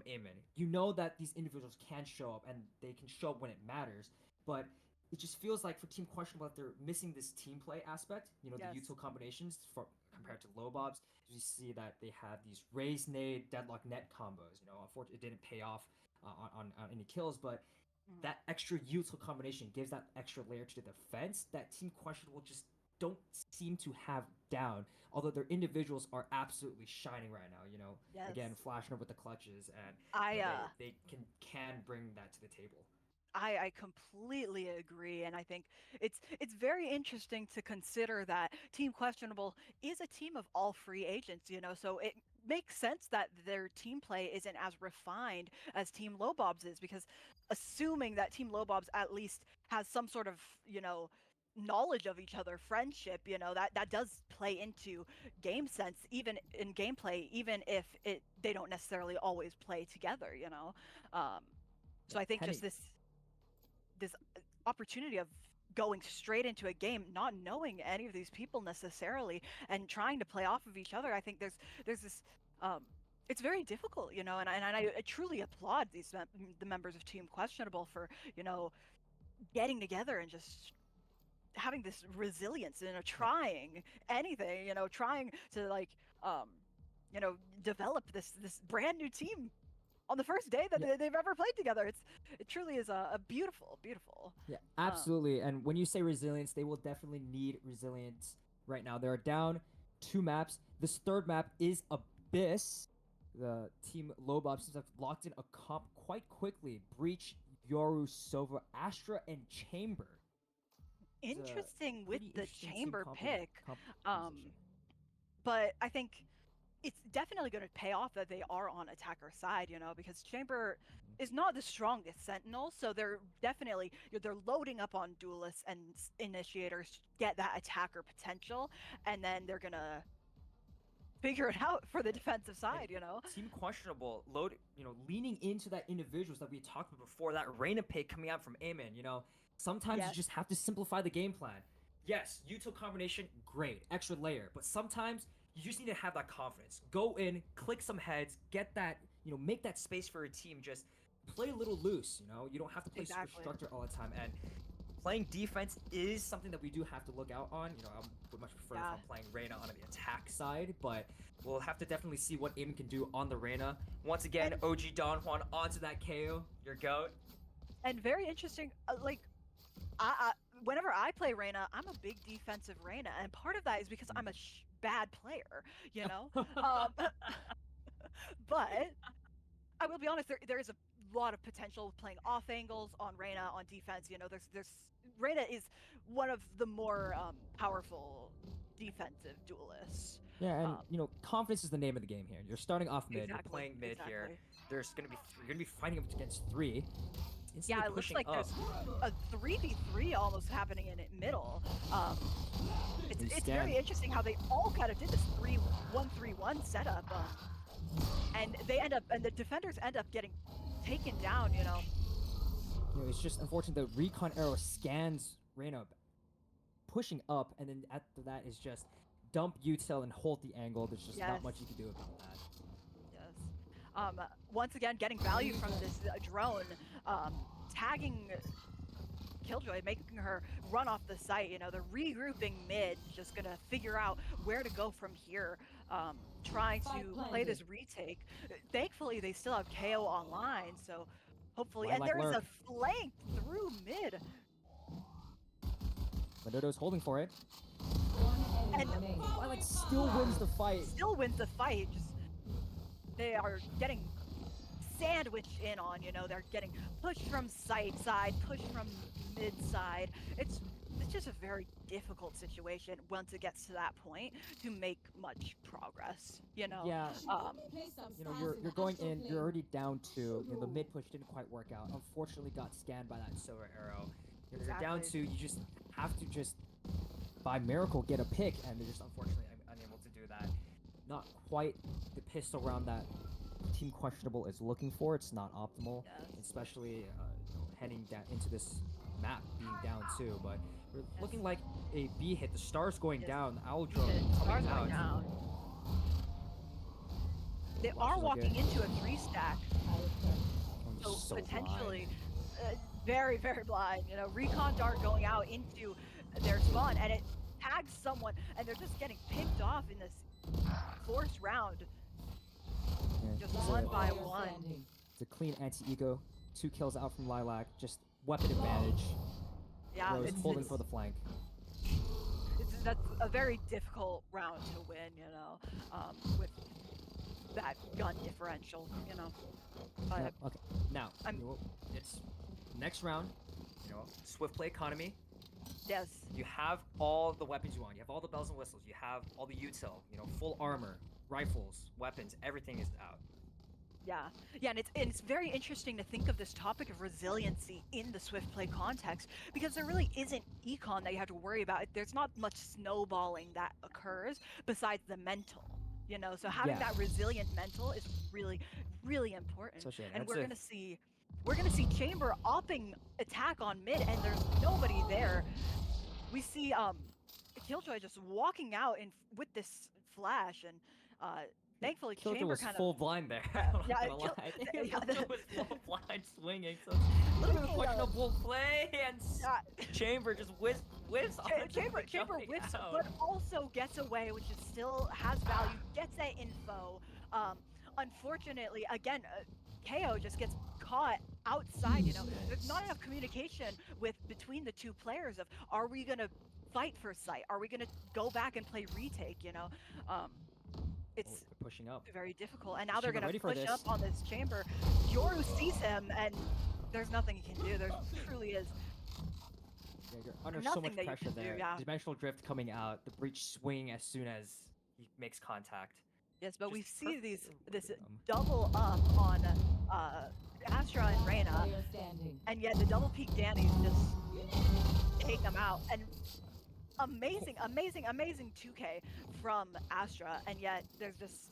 Amen. You know that these individuals can show up and they can show up when it matters, but it just feels like for Team Questionable that they're missing this team play aspect. You know, Yes. the util combinations compared to low bobs. You see that they have these raise nade deadlock net combos. You know, unfortunately, it didn't pay off on any kills, but that extra util combination gives that extra layer to the defense that Team Questionable just don't seem to have down. Although their individuals are absolutely shining right now. You know, Yes. again, flashing up with the clutches, and I you know, they can bring that to the table. I completely agree, and I think it's very interesting to consider that Team Questionable is a team of all free agents. You know, so makes sense that their team play isn't as refined as Team Lobob's is, because assuming that Team Lobob's at least has some sort of, knowledge of each other, friendship, that does play into game sense, even in gameplay, even if they don't necessarily always play together, so I think Penny- just this opportunity of going straight into a game, not knowing any of these people necessarily, and trying to play off of each other. I think there's this it's very difficult, and I truly applaud the members of Team Questionable for getting together and just having this resilience, trying anything, trying to like develop this brand new team on the first day that they've ever played together. It truly is a beautiful, beautiful. Yeah, absolutely. And when you say resilience, they will definitely need resilience right now. They're down 2 maps. This third map is Abyss. The Team Lobob seems to have locked in a comp quite quickly. Breach, Yoru, Sova, Astra, and Chamber. Interesting with the interesting team Chamber pick. composition. But I think it's definitely going to pay off that they are on attacker side, because Chamber is not the strongest sentinel, so they're definitely they're loading up on duelists and initiators to get that attacker potential, and then they're gonna figure it out for the defensive side, Team Questionable leaning into that individuals that we talked about before, that Reina pick coming out from Amen, sometimes you just have to simplify the game plan. Yes, util combination, great, extra layer, but sometimes you just need to have that confidence. Go in, click some heads, get that, make that space for your team. Just play a little loose, You don't have to play super structured all the time. And playing defense is something that we do have to look out on. I would much prefer if I'm playing Reyna on the attack side, but we'll have to definitely see what Aim can do on the Reyna. Once again, OG Don Juan onto that KO, your goat. And very interesting, whenever I play Reyna, I'm a big defensive Reyna, and part of that is because I'm a bad player, but I will be honest, there is a lot of potential playing off angles on Reyna on defense. There's Reyna is one of the more powerful defensive duelists. Yeah, and confidence is the name of the game here. You're starting off mid, you're playing mid here. You're gonna be fighting up against 3. Yeah, it looks like there's a 3v3 almost happening in it middle. It's very interesting how they all kind of did this 3-1-3-1 setup, and the defenders end up getting taken down. It's just unfortunate the recon arrow scans Reyna pushing up, and then after that is just dump util and hold the angle. There's just not much you can do about that. Yes. Once again, getting value from this drone, tagging Killjoy, making her run off the site. They're regrouping mid, just gonna figure out where to go from here, trying to play this retake. Thankfully, they still have KO online, so hopefully, and there is a flank through mid. Madodo's holding for it. And Twilight still wins the fight. Just they are getting sandwiched in on, they're getting pushed from side, pushed from mid side. It's just a very difficult situation once it gets to that point to make much progress, Yeah. You're going in, you're already down 2. The mid push didn't quite work out. Unfortunately got scanned by that silver arrow. You're down 2, you just have to just by miracle get a pick, and they're just unfortunately unable to do that. Not quite the pistol round that Team Questionable is looking for. It's not optimal, especially heading down into this map being down 2. But we're looking like a B hit. The star's going down. Owl drone coming out. Down. They are walking into a 3-stack, so potentially very, very blind. Recon dart going out into their spawn, and it tags someone, and they're just getting picked off in this forced round. Just one by one. It's a clean anti-ego. 2 kills out from Lilac. Just weapon advantage. Yeah, Rose holding for the flank. That's a very difficult round to win, with that gun differential, But okay, now it's next round. Swiftplay economy. Yes. You have all the weapons you want. You have all the bells and whistles. You have all the util. Full armor. rifles, weapons, everything is out. Yeah, yeah, and it's very interesting to think of this topic of resiliency in the Swiftplay context because there really isn't econ that you have to worry about. There's not much snowballing that occurs besides the mental, you know. So having Yeah. that resilient mental is really, really important. Especially And that's we're gonna see Chamber opping attack on mid, and there's nobody there. We see Killjoy just walking out with this flash, and thankfully Killjoy Chamber was kind full of blind there. I'm not yeah, gonna lie. I think yeah, Killjoy was full blind swinging, so it's a little bit of a questionable play, and Chamber just whiffs onto Chamber jumping whips, out. but also gets away, which is still has value. Gets that info. Unfortunately, again, KO just gets caught outside. You know, there's not enough communication between the two players. Of are we gonna fight for sight? Are we gonna go back and play retake? You know, it's They're pushing up. very difficult. And now Is they're Chamber gonna ready for push this? up on this Chamber. Yoru sees him, and there's nothing he can do. There truly is. Yeah, you're under so Nothing much that you pressure can do, there. yeah. Dimensional drift coming out, the breach swing as soon as he makes contact. Yes, but we Just see perfect this rhythm. double up on Astra and Reyna, and yet the double peak Danny's just take them out. And amazing 2K from Astra, and yet there's just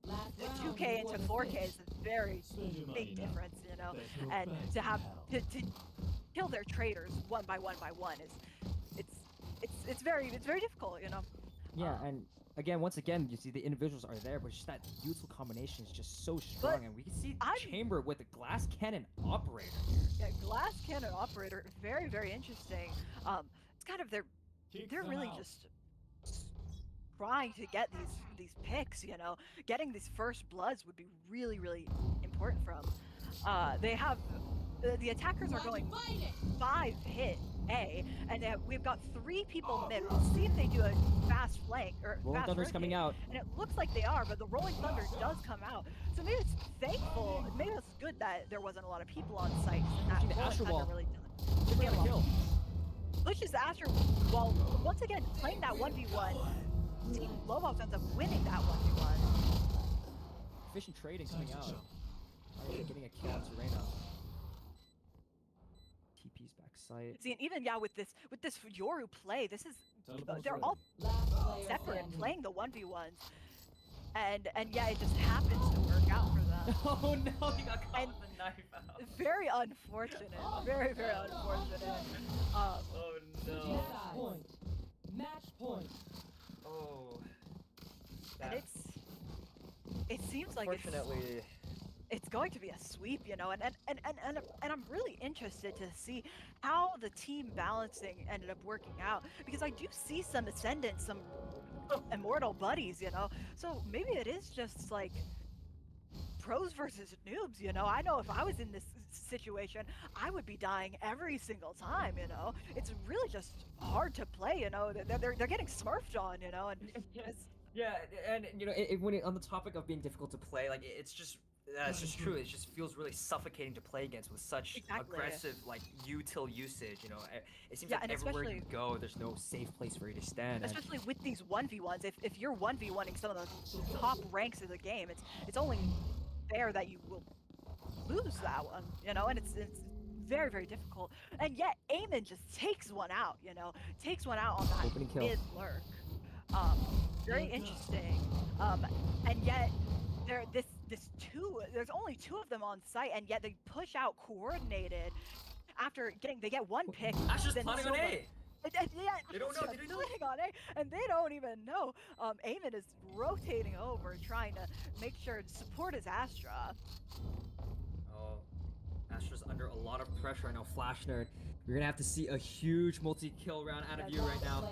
the 2K into 4K is a very big difference, you know. And to have to kill their traders one by one is it's very difficult, you know. Yeah, and again, once again, you see the individuals are there, but just that useful combination is just so strong, and we can see Chamber with a glass cannon operator here. Yeah, glass cannon operator, very interesting. It's kind of they're really just trying to get these picks, you know. Getting these first bloods would be really important for them. They have the attackers are going 5 hit A, and we've got 3 people mid. We'll see if they do a fast flank or Rolling fast Thunder's coming rotate. out. And it looks like they are, but the Rolling Thunder does come out. So maybe it's thankful, maybe it's good that there wasn't a lot of people on site. And that Pushing the Rolling Astro Thunder Ball. really Chamber did got a kill. pushes the Astro Ball once again playing that 1v1. Team Lobos ends up winning that 1v1. Efficient trading coming out. Already getting a kill on Serena. TP's back sight. See, and even with this Yoru play, this is they're all separate playing the 1v1s, and yeah, it just happens to work out for them. Oh no, he got caught with the knife out. Very unfortunate. Very unfortunate. Oh no. Point. Match point. Oh. And it seems like it's going to be a sweep, you know, and I'm really interested to see how the team balancing ended up working out, because I do see some Ascendants, some Immortal buddies, you know, so maybe it is just like pros versus noobs, you know. I know if I was in this situation, I would be dying every single time, you know. It's really just hard to play, you know. They're getting smurfed on, you know, and yeah, and you know, on the topic of being difficult to play, like it's just true. It just feels really suffocating to play against with such aggressive like util usage. You know, it seems like everywhere you go, there's no safe place for you to stand. Especially with these 1v1s, if you're 1v1ing some of the top ranks of the game, it's only fair that you will lose that one, you know, and it's very difficult. And yet Eamon just takes one out, you know, takes one out on that Opening kill. mid lurk. Very interesting. And yet there's only 2 of them on site, and yet they push out coordinated after they get 1 pick. Astra's planning on A. Yeah, they don't know. Did they know? Planning on A, and they don't even know. Eamon is rotating over, trying to make sure to support his Astra. Oh, Astra's under a lot of pressure. I know, Flash Nerd. You're gonna have to see a huge multi-kill round out of you right now.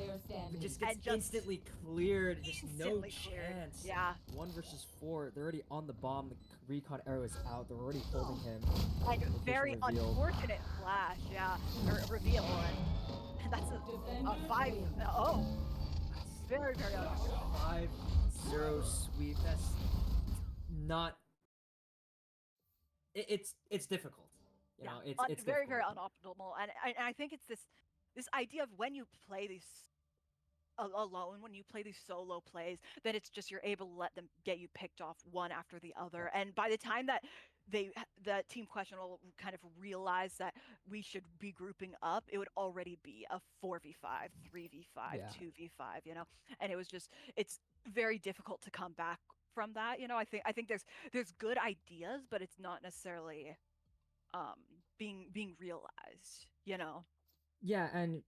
It just gets instantly cleared. Just no chance. Yeah. 1 versus 4. They're already on the bomb. The recon arrow is out. They're already holding him. And very unfortunate flash. Yeah. Or reveal. And that's a 5. Oh. Very unfortunate. 5-0 sweep. That's not. It's difficult. You know, it's very difficult. unoptimal, and I think it's this idea of when you play these alone, when you play these solo plays, then it's just you're able to let them get you picked off one after the other. And by the time that the Team Questionable kind of realized that we should be grouping up, it would already be a 4v5, 3v5, Yeah. 2v5, and it's very difficult to come back from that. I think there's good ideas, but it's not necessarily being realized. Yeah, and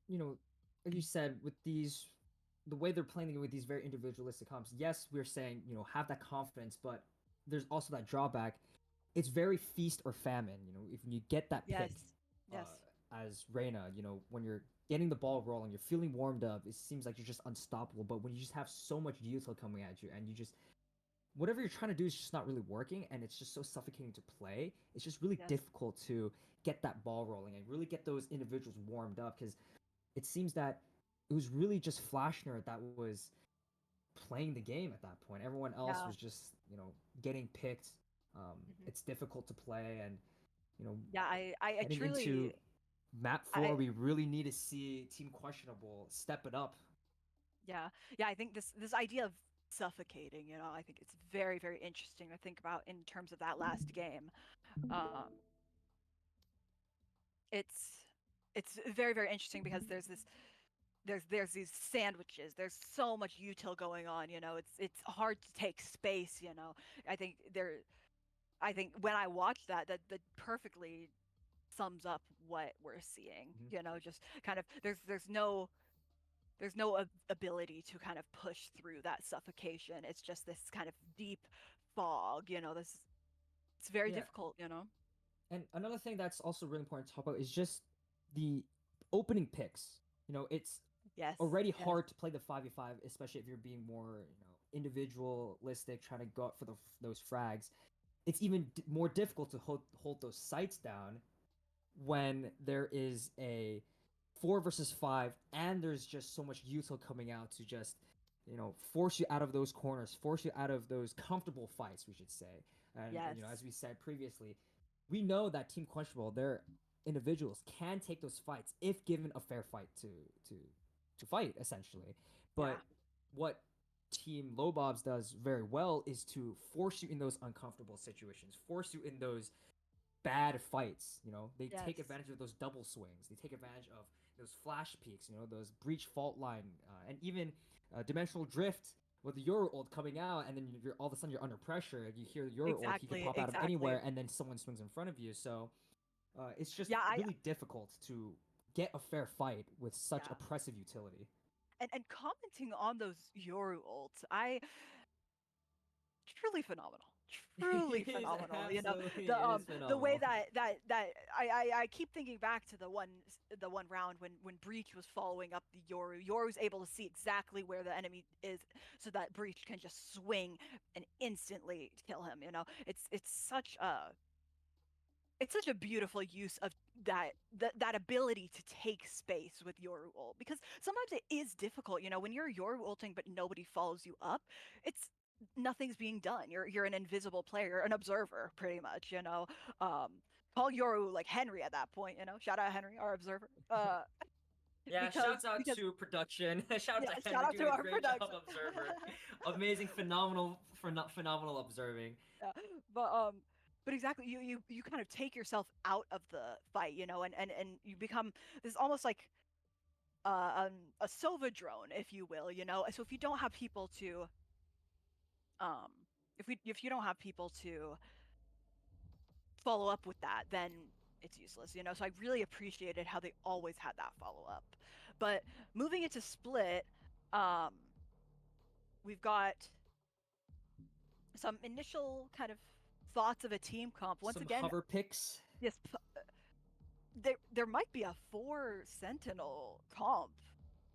like you said, with the way they're playing with these very individualistic comps, yes, we're saying, have that confidence, but there's also that drawback. It's very feast or famine, if you get that Yes. pick, Yes. as Reina, when you're getting the ball rolling, you're feeling warmed up, it seems like you're just unstoppable. But when you just have so much util coming at you, and you just whatever you're trying to do is just not really working, and it's just so suffocating to play, it's just really Yes. difficult to get that ball rolling and really get those individuals warmed up, because it seems that it was really just Flashner that was playing the game at that point. Everyone else Yeah. was just, getting picked. It's difficult to play, and Yeah, I heading truly into map 4, I we really need to see Team Questionable step it up. yeah. Yeah, I think this idea of suffocating, I think it's very, very interesting to think about in terms of that last game. Um it's very, very interesting because there's these sandwiches. There's so much util going on, it's hard to take space. I think there I think when I watched that perfectly sums up what we're seeing. Just kind of there's no ability to kind of push through that suffocation. It's just this kind of deep fog. It's very Yeah. difficult. And another thing that's also really important to talk about is just the opening picks. It's Yes. already yes. hard to play the 5v5, especially if you're being more, individualistic, trying to go out for those frags. It's even more difficult to hold those sights down when there is a 4 versus 5, and there's just so much util coming out to just, force you out of those corners, force you out of those comfortable fights, we should say. And, Yes. as we said previously, we know that Team Questionable, their individuals can take those fights if given a fair fight to fight, essentially. But Yeah. what Team Lobobs does very well is to force you in those uncomfortable situations, force you in those bad fights. They take Yes. advantage of those double swings. They take advantage of those flash peaks. Those breach fault line, and even dimensional drift with the Euro ult coming out, and then you're all of a sudden you're under pressure. You hear the Euro ult, he Exactly. can pop out of Exactly. anywhere, and then someone swings in front of you. So it's just Yeah, really difficult to get a fair fight with such Yeah. oppressive utility. And commenting on those Yoru ults, truly phenomenal. Truly He's phenomenal. absolutely The way phenomenal. I keep thinking back to the one round when Breach was following up the Yoru. Yoru's able to see exactly where the enemy is, so that Breach can just swing and instantly kill him. It's such a beautiful use of that ability to take space with Yoru ult, because sometimes it is difficult, when you're Yoru ulting but nobody follows you up. It's nothing's being done. You're an invisible player, an observer, pretty much. Call Yoru like Henry at that point. Shout out Henry, our observer. Yeah, shouts out to production. Shout out to shout Henry, out to doing a our great job production. observer. Amazing, phenomenal observing. Yeah, but exactly, you kind of take yourself out of the fight, and you become this almost like a Sova drone, if you will. So if you don't have people to if you don't have people to follow up with that, then it's useless. So I really appreciated how they always had that follow up. But moving into Split, we've got some initial kind of thoughts of a team comp. Once Some again, hover picks. yes, there might be a 4 Sentinel comp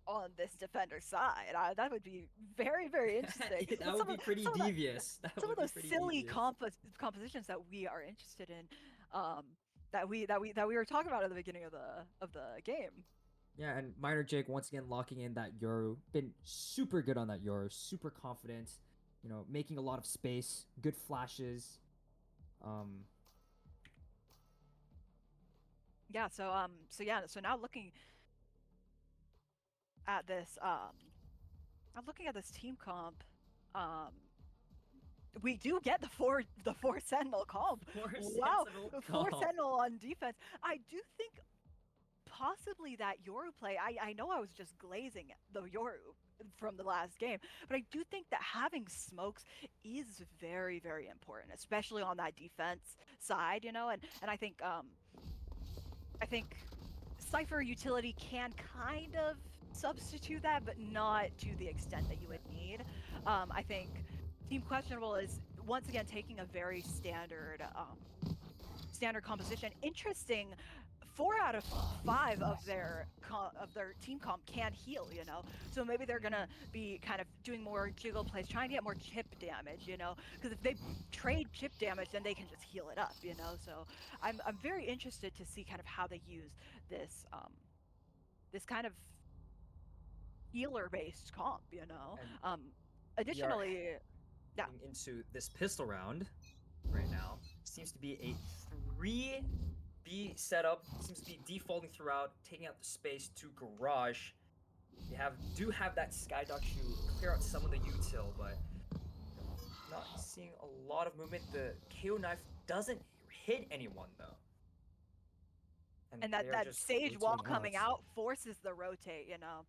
on this defender side. That would be very, very interesting. That would be pretty devious. Some of those silly compositions that we are interested in, that we were talking about at the beginning of the game. Yeah, and Minor Jake once again locking in that Yoru. Been super good on that Yoru. Super confident. Making a lot of space. Good flashes. Yeah. So now looking at this I'm looking at this team comp. We do get the four Sentinel comp. Wow, four Sentinel on defense. I do think possibly that Yoru play. I know I was just glazing the Yoru from the last game, but I do think that having smokes is very, very important, especially on that defense side, you know. And I think Cypher utility can kind of substitute that, but not to the extent that you would need. I think Team Questionable is once again taking a very standard composition. Interesting. 4 out of 5 of their team comp can heal, you know. So maybe they're gonna be kind of doing more jiggle plays, trying to get more chip damage, you know. Because if they trade chip damage, then they can just heal it up, you know. So I'm very interested to see kind of how they use this this kind of healer-based comp, you know. Additionally, yeah. Into this pistol round right now seems to be a 3B setup. Seems to be defaulting throughout, taking out the space to garage. You do have that Skyduck to clear out some of the util, but not seeing a lot of movement. The KO knife doesn't hit anyone though. And that Sage wall coming out forces the rotate, you know.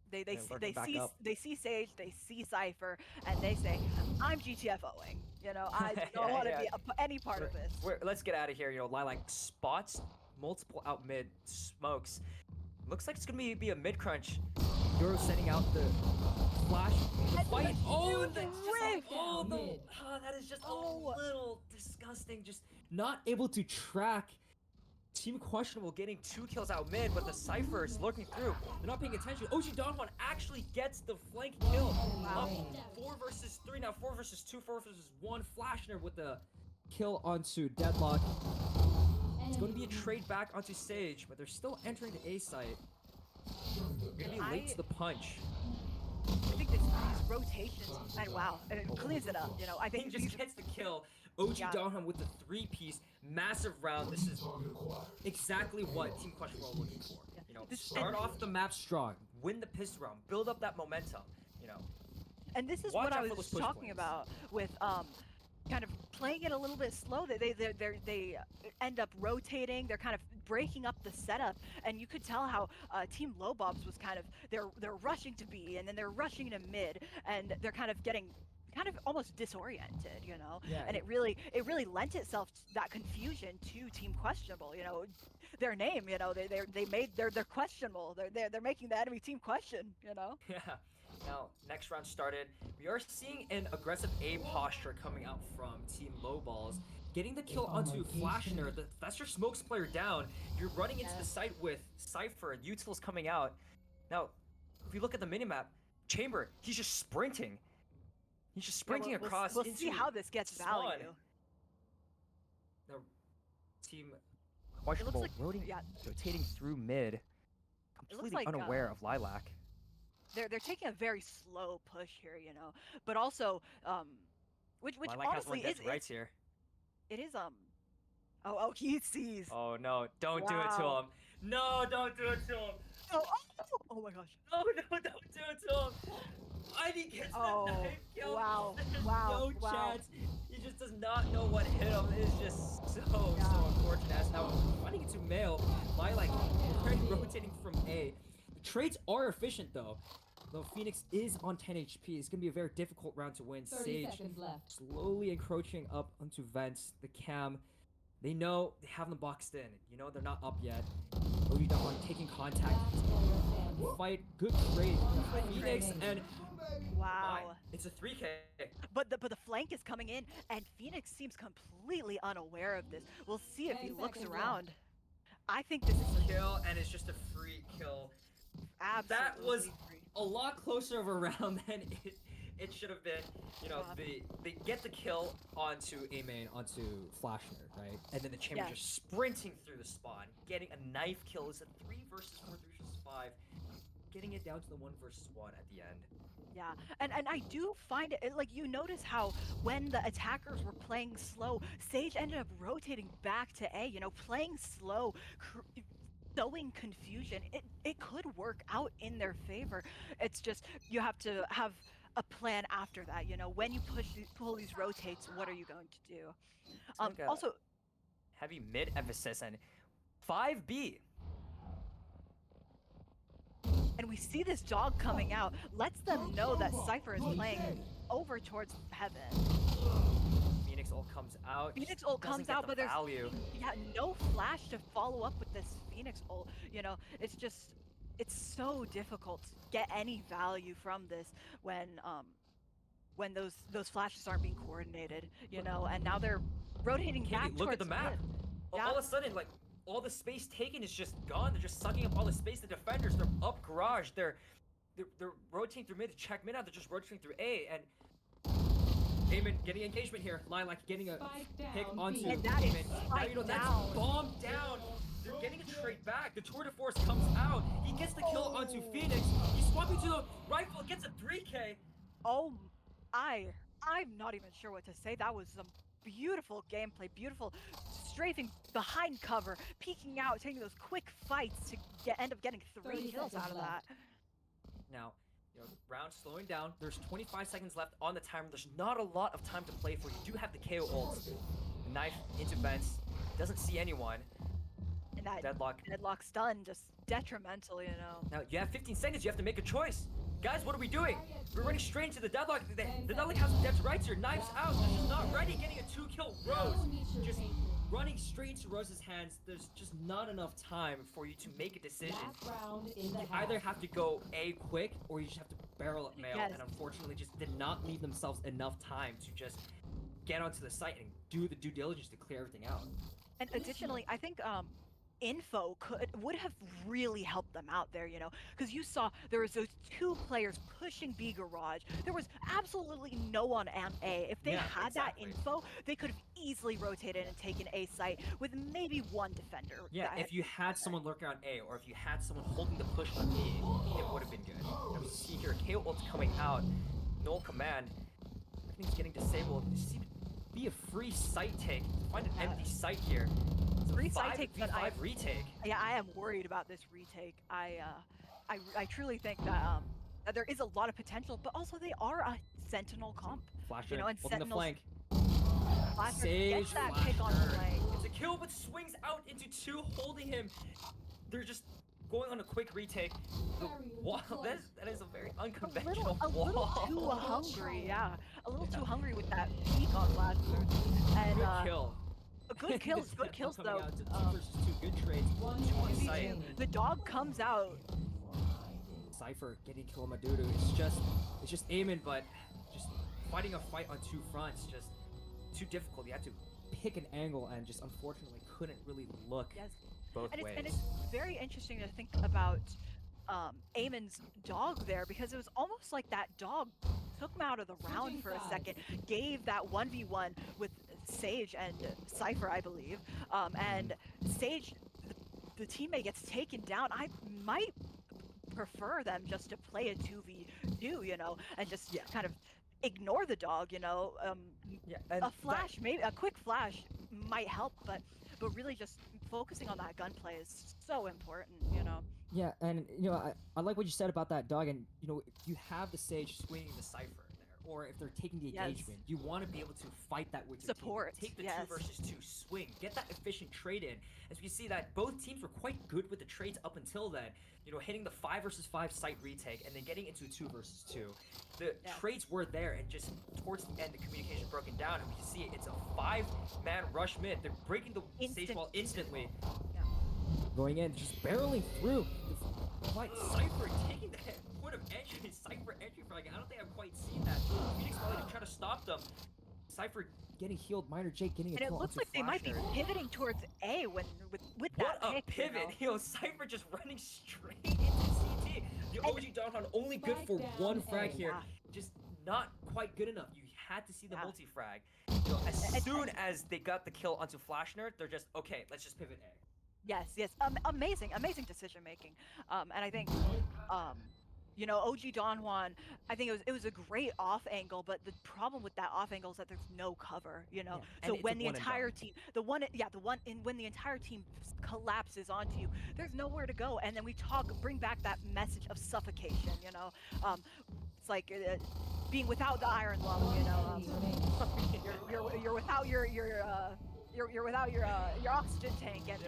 They see Sage, they see Cypher, and they say, "I'm GTFOing." You know, I don't want to be any part of this. Let's get out of here. You know, Lilac spots multiple out mid, smokes. Looks like it's gonna be a mid crunch. Yoru sending out the flash, the fight. Oh, that is just a little disgusting. Just not able to track. Team Questionable getting 2 kills out mid, but the Cypher is looking through. They're not paying attention. OG Donhwan actually gets the flank kill. Up 4 versus 3, now 4 versus 2, 4 versus 1. Flashner with the kill onto Deadlock. It's going to be a trade back onto Sage, but they're still entering the A site. They're going to be late to the punch. I think these rotations, and wow, it cleans it up, you know. I think he just gets the kill. OG Donham with the 3-piece, massive round. This is exactly what Team Questionable are looking for. You know, start off the map strong, win the pistol round, build up that momentum, you know. And this is what I was talking about with kind of playing it a little bit slow. They end up rotating. They're kind of breaking up the setup, and you could tell how Team Lowbobs was kind of they're rushing to B, and then they're rushing to mid, and they're kind of getting almost disoriented, you know. Yeah, and it really lent itself to that confusion to Team Questionable, you know. Their name, you know, they're questionable. They're making the enemy team question, you know. Yeah. Now, next round started. We are seeing an aggressive A posture coming out from Team Lowballs. Getting the kill onto Flashner. That's your smokes player down. You're running into the site with Cypher and Util's coming out. Now, if you look at the minimap, Chamber, he's just sprinting. He's just sprinting across. We'll see how this gets value. Now, Team Questionable rotating through mid, completely unaware of Lilac. They're taking a very slow push here, you know, but also which Lilac honestly has one right here. It is oh he sees. Oh no! Don't do it to him. No, don't do it to him. Oh my gosh. No, don't do it to him. Ivy gets the knife kill. Wow. No chance. He just does not know what hit him. It is just so unfortunate. As now running into Mail, Lilac already rotating from A. The trades are efficient though. Though Phoenix is on 10 HP, it's gonna be a very difficult round to win. 30 Sage seconds left. slowly encroaching up onto Vents. The Cam, they know they have them boxed in. You know they're not up yet. OG Don taking contact. Fight, good trade. Phoenix and wow. It's a 3K. But the flank is coming in, and Phoenix seems completely unaware of this. We'll see if he looks around. I think this is a kill, and it's just a free kill. Absolutely. That was a lot closer of a round than it should have been. You know, they get the kill onto A main, onto Flashner, right? And then the Chamber just sprinting through the spawn, getting a knife kill. Is a 3 versus 4, 3 versus 5, getting it down to the 1 versus 1 at the end. Yeah, and I do find it, like, you notice how when the attackers were playing slow, Sage ended up rotating back to A, you know, playing slow, sowing confusion, it could work out in their favor. It's just you have to have a plan after that. You know, when you pull these rotates, what are you going to do? Like a Also, heavy mid emphasis and 5B. and we see this dog coming out, lets them know that Cypher is playing over towards heaven. Phoenix ult comes out. Phoenix ult doesn't comes get out, the but there's value. no flash to follow up with this Phoenix ult. You know, it's so difficult to get any value from this when those flashes aren't being coordinated. You know, and now they're rotating Katie, back look at towards the map. mid. All of a sudden, like, all the space taken is just gone. They're just sucking up all the space. The defenders, they're up garage. They're rotating through mid to check mid out. They're just rotating through A, and Eamon getting engagement here. Lilac getting a pick onto And that is Eamon. Now, spike you know, that's down. bombed down. They're getting a trade back. The tour de force comes out. He gets the kill onto Phoenix. He's swapping to the rifle. Gets a 3K. Oh, I'm not even sure what to say. That was some beautiful gameplay, beautiful strafing behind cover, peeking out, taking those quick fights to end up getting 3 kills out of that. Now, you know, round slowing down. There's 25 seconds left on the timer. There's not a lot of time to play for. You do have the KO ult. The knife into vents. Doesn't see anyone. And that Deadlock stun just detrimental, you know. Now, you have 15 seconds. You have to make a choice. Guys, what are we doing? We're running straight into the deadlock. The deadlock has some depth rights here. Knives out. She's not ready. Getting a 2-kill. Rose. Just running straight into Rose's hands. There's just not enough time for you to make a decision. You either have to go A quick, or you just have to barrel up male. Yes. And unfortunately, just did not leave themselves enough time to just get onto the site and do the due diligence to clear everything out. And additionally, I think info would have really helped them out there, you know, because you saw there was those 2 players pushing B garage. There was absolutely no one on A. If they had that info, they could have easily rotated and taken A site with maybe 1 defender. Yeah, if you had someone lurking on A, or if you had someone holding the push on B, it would have been good. Now we see here, KO ult's coming out. Null command. Everything's getting disabled. You see, be a free site take. Find an empty site here. Free site take, but I retake. Yeah, I am worried about this retake. I truly think that that there is a lot of potential, but also they are a Sentinel comp. Flasher, you know, and holding the Sentinels. flank. Sage gets that pick on the flank. It's a kill, but swings out into 2, holding him. They're just going on a quick retake. The wall, that is a very unconventional a wall. little too hungry, yeah. A little too hungry with that peek on Flasher. And Good kill. Good kills, good kills though. Out to 2 versus 2, good trades. 2 on site. The dog comes out. Cypher getting kill Madudu. It's just aiming, but just fighting a fight on 2 fronts. Just too difficult. You have to pick an angle and just unfortunately couldn't really look both ways. And it's very interesting to think about Eamon's dog there, because it was almost like that dog took him out of the round for a second, gave that 1v1 with Sage and Cypher, I believe, and Sage, the teammate gets taken down. I might prefer them just to play a 2v2, you know, and just kind of ignore the dog, you know. A flash, maybe a quick flash might help, but really just focusing on that gunplay is so important, you know. Yeah, and you know, I like what you said about that dog, and you know, if you have the Sage swinging the Cypher there, or if they're taking the engagement, you want to be able to fight that with your support. Team. Take the 2 versus 2 swing, get that efficient trade in. As we see that both teams were quite good with the trades up until then. You know, hitting the 5 versus 5 site retake, and then getting into a 2 versus 2. The trades were there, and just towards the end, the communication broken down, and we can see it. It's a 5-man rush mid. They're breaking the stage wall instantly. Going in, just barreling through. Like Cypher taking the point of entry, Cypher entry frag. I don't think I've quite seen that. Phoenix probably to try to stop them. Cypher getting healed, Minor Jake getting a kill. And it looks like they might be pivoting towards A with that pick. What a pivot! You know, Cypher just running straight into CT. The OG Donhan only good for 1 frag here. Just not quite good enough. You had to see the multi-frag. You know, as soon as they got the kill onto Flashner, they're just, okay, let's just pivot A. Yes. Amazing decision making. And I think You know, OG Don Juan, I think it was a great off angle, but the problem with that off angle is that there's no cover, you know. Yeah, and So it's a when the one and entire done. team, when the entire team collapses onto you, there's nowhere to go. And then bring back that message of suffocation, you know. It's like being without the iron lung, you know. You're without you're without your oxygen tank, and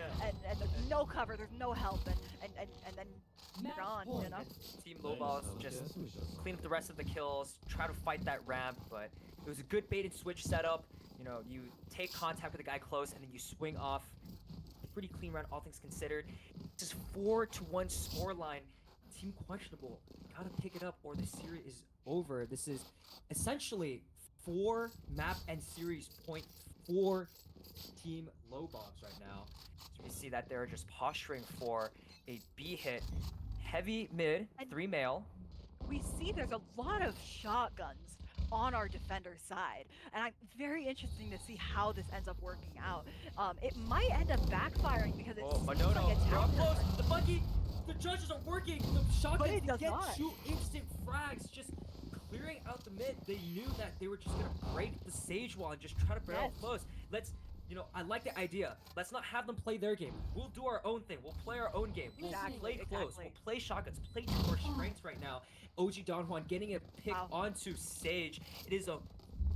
there's no cover, there's no help, and then you're gone, you know. Team Lowballs just clean up the rest of the kills, try to fight that ramp, but it was a good bait and switch setup. You know, you take contact with the guy close and then you swing off. Pretty clean round, all things considered. This is 4-1 scoreline. Team questionable. Gotta pick it up or the series is over. This is essentially 4 map and series point for Team Lowballs right now. So you see that they're just posturing for a B hit. Heavy mid, 3 male. We see there's a lot of shotguns on our defender side, and I'm very interested to see how this ends up working out. It might end up backfiring because it seems no, like it's they're up close. The buggy, the judges are working. The shotguns get not. 2 instant frags, just clearing out the mid. They knew that they were just gonna break the sage wall and just try to barrel close. You know, I like the idea. Let's not have them play their game. We'll do our own thing. We'll play our own game. We'll play close. We'll play shotguns. Play to our strengths right now. OG Don Juan getting a pick onto Sage. It is a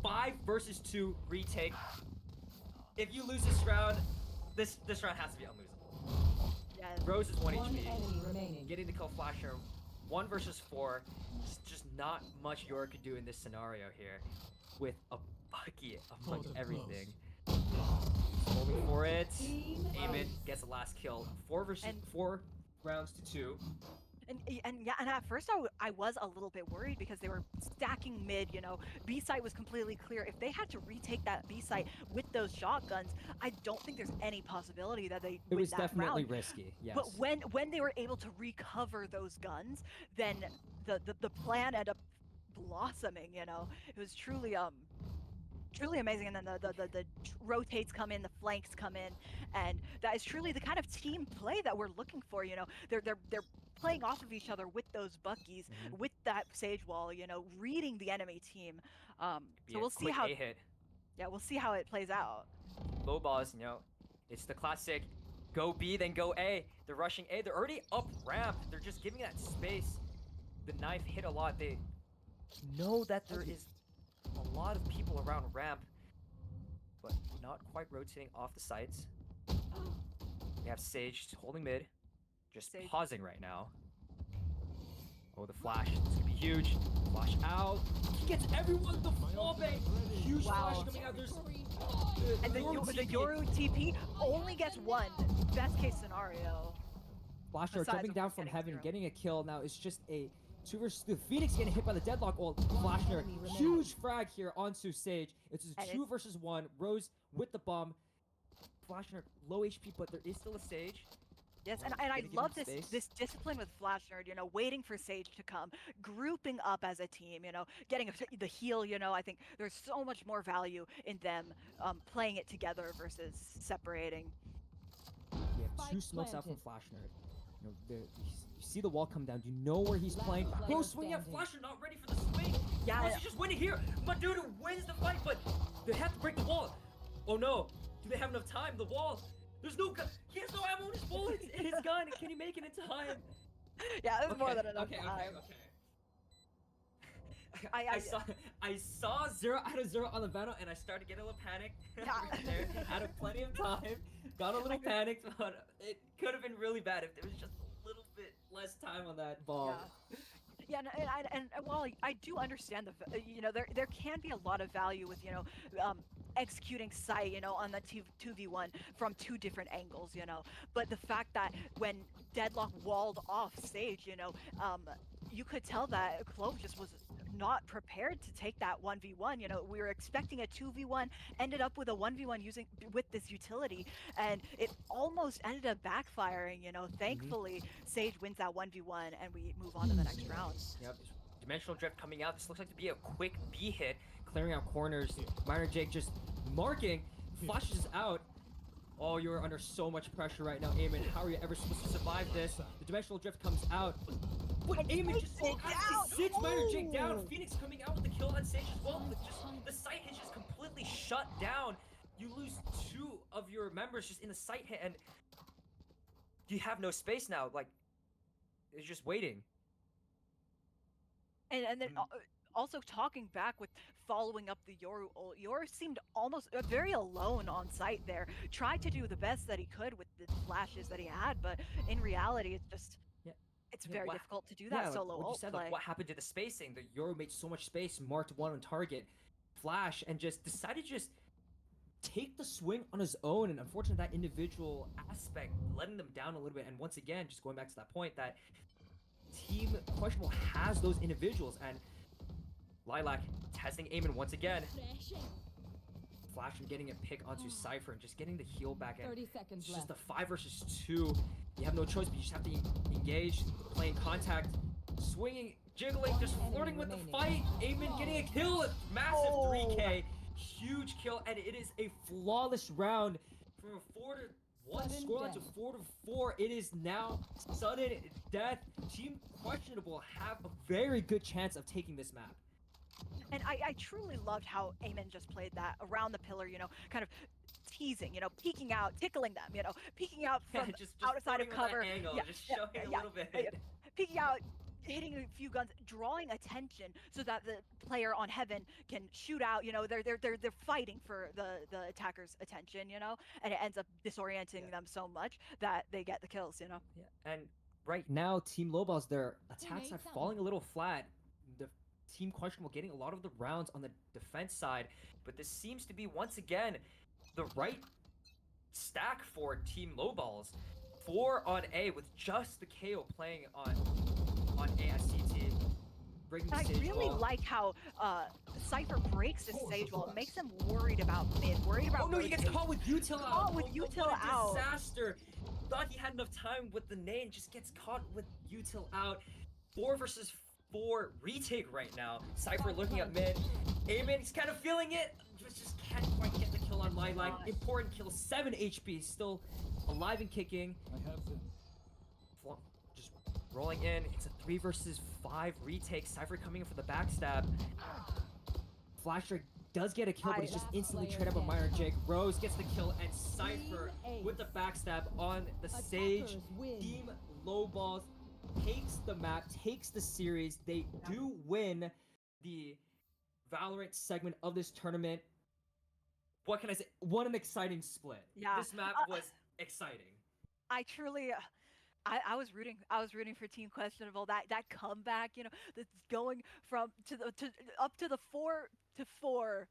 5 versus 2 retake. If you lose this round, this round has to be unlosable. Yes. Rose is 1 One HP. enemy remaining. Getting the kill flasher. 1 versus 4. Just not much York could do in this scenario here. With a bucket amongst everything. Holding for it. Aimit gets the last kill. 4 rounds to 2. And at first I was a little bit worried because they were stacking mid, you know. B site was completely clear. If they had to retake that B site with those shotguns, I don't think there's any possibility that they It was that definitely round. risky, yes. But when they were able to recover those guns, then the plan ended up blossoming, you know. It was truly amazing. And then the rotates come in, the flanks come in, and that is truly the kind of team play that we're looking for, you know. They're playing off of each other with those buckies, with that sage wall, you know, reading the enemy team. So we'll see how we'll see how it plays out. Lowballs, you know, it's the classic go B then go A. They're rushing A. They're already up ramp. They're just giving that space. The knife hit a lot. They know that there is a lot of people around ramp, but not quite rotating off the sites. We have Sage holding mid, just pausing right now. Oh, the flash. It's gonna be huge. Flash out. He gets everyone the fall bait. Huge flash coming out. There's and the Yoru TP only gets 1. Best case scenario. Flasher jumping down from heaven, getting a kill. Now it's just a 2 versus 2. Phoenix getting hit by the deadlock ult. Flashner, huge frag here onto Sage. It's a 2 versus 1. Rose with the bomb. Flashner low HP, but there is still a Sage. Yes, and I love this discipline with Flash Nerd, you know, waiting for Sage to come, grouping up as a team, you know, getting the heal, you know. I think there's so much more value in them playing it together versus separating. You have 2 smokes out from Flash Nerd. You know, you see the wall come down. You know where he's playing. Bro, swinging at Flasher, not ready for the swing. Yeah, he's just winning here. Madudu wins the fight, but they have to break the wall. Oh no, do they have enough time? The wall. There's no gun. He has no ammo in his bullets. In his gun. Can he make it in time? Yeah, it was more than enough time. I saw 0 out of 0 on the battle, and I started getting a little panicked. Yeah. Had plenty of time. Got a little panicked, but it could have been really bad if there was just a little bit less time on that ball. Yeah, and while I do understand you know, there can be a lot of value with, you know, executing sight, you know, on the 2v1 from 2 different angles, you know. But the fact that when Deadlock walled off Sage, you know, you could tell that Clove just was not prepared to take that 1v1. You know, we were expecting a 2v1, ended up with a 1v1 with this utility, and it almost ended up backfiring, you know. Thankfully, Sage wins that 1v1, and we move on to the next round. Yep. Dimensional Drift coming out. This looks like to be a quick B hit, clearing out corners. Minor Jake just marking, flashes out. Oh, you're under so much pressure right now, Eamon. How are you ever supposed to survive this? The Dimensional Drift comes out. But Eamon just Jake absolutely sits Minor Jake down. Oh. Phoenix coming out with the kill on stage as well. But just the site hit just completely shut down. You lose 2 of your members just in the site hit, and you have no space now. Like, it's just waiting. And then also talking back with following up the Yoru ult, Yoru seemed almost very alone on site there. Tried to do the best that he could with the flashes that he had, but in reality, it's just it's very difficult to do that solo what you ult said, play. like, what happened to the spacing? The Yoru made so much space, marked 1 on target, flash, and just decided to just take the swing on his own. And unfortunately, that individual aspect letting them down a little bit. And once again, just going back to that point, that Team Questionable has those individuals, and Lilac testing Eamon once again. Flash and getting a pick onto Cypher and just getting the heal back in. 30 seconds It's just left. a 5 versus 2. You have no choice, but you just have to engage, playing contact, swinging, jiggling, just flirting with the fight. Eamon getting a kill, massive 3K, huge kill, and it is a flawless round from a 4-1 scoreline to 4-4. It is now sudden death. Team Questionable have a very good chance of taking this map. And I truly loved how Eamon just played that around the pillar, kind of teasing, peeking out, tickling them, peeking out from just outside of cover. Angle, just showing a little bit. Peeking out, hitting a few guns, drawing attention so that the player on Heaven can shoot out. They're fighting for the attacker's attention, and it ends up disorienting them so much that they get the kills. Yeah, and right now, Team Lowballs, their attacks are falling a little flat. The Team Questionable getting a lot of the rounds on the defense side, but this seems to be once again the right stack for Team Lowballs. 4 on A with just the KO playing on ASCT. I really like how Cypher breaks the stage wall. It makes him worried about mid, worried about. Oh no, he gets caught with util out. Caught with util out. Disaster. Thought he had enough time with the nade, just gets caught with util out. 4 versus 4 retake right now. Cypher looking at mid. Eamon, he's kind of feeling it. Just can't quite get the kill on Lilac. Important kill, 7 HP, still alive and kicking. I have them. Just rolling in. It's a 3 versus 5 retake. Cypher coming in for the backstab. Flasher does get a kill, but he's just instantly traded up by Minor Jake. Rose gets the kill, and Cypher with the backstab on the stage. Team Lowballs takes the map, takes the series. They do win the Valorant segment of this tournament. What can I say? What an exciting split. Yeah. This map was exciting. I truly I was rooting for Team Questionable. That comeback, that's going from up to the 4-4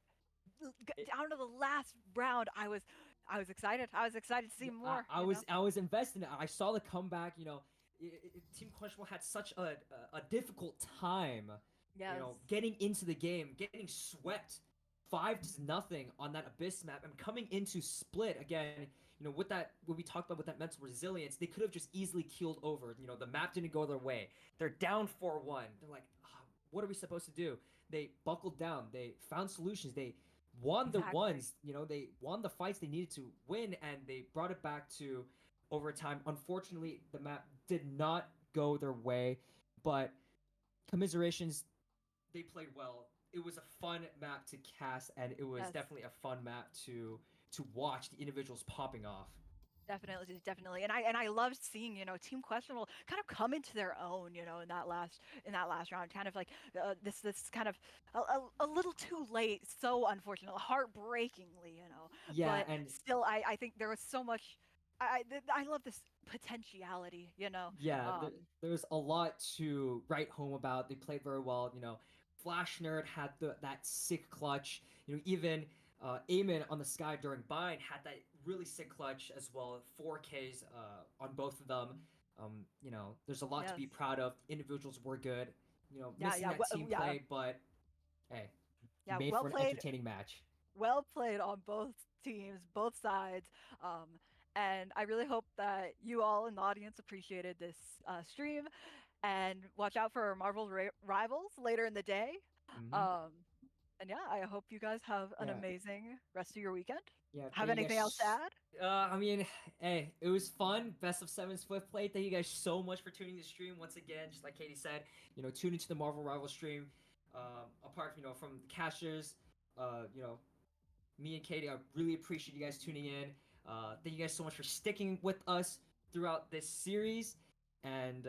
down to the last round. I was excited. I was excited to see more. I was invested in it. I saw the comeback. Team Questionable had such a difficult time. Yes. Getting into the game, getting swept 5-0 on that Abyss map, and coming into Split again. With that, what we talked about with that mental resilience, they could have just easily keeled over. The map didn't go their way. They're down 4-1. They're like, what are we supposed to do? They buckled down. They found solutions. They won the ones. They won the fights they needed to win, and they brought it back to overtime. Unfortunately, the map did not go their way, but commiserations, they played well. It was a fun map to cast, and it was definitely a fun map to watch the individuals popping off. Definitely, and I loved seeing Team Questionable kind of come into their own, in that last round, kind of like this kind of a little too late, so unfortunate, heartbreakingly, Yeah, but and still, I think there was so much. I love this potentiality, Yeah, there's a lot to write home about. They played very well. Flash Nerd had that sick clutch. Even Eamon on the Sky during Bind had that really sick clutch as well. 4Ks on both of them. There's a lot to be proud of. Individuals were good. Missing that team play, but hey, made for an entertaining match. Well played on both teams, both sides. And I really hope that you all in the audience appreciated this stream, and watch out for our Marvel Rivals later in the day. And yeah, I hope you guys have an Yeah. amazing rest of your weekend. Yeah. Have thank you anything else to guys add? I mean, hey, it was fun. Best of 7 Swiftplay. Thank you guys so much for tuning the stream once again. Just like Katie said, tune into the Marvel Rival stream. Apart from the cashers, me and Katie, I really appreciate you guys tuning in. Thank you guys so much for sticking with us throughout this series. And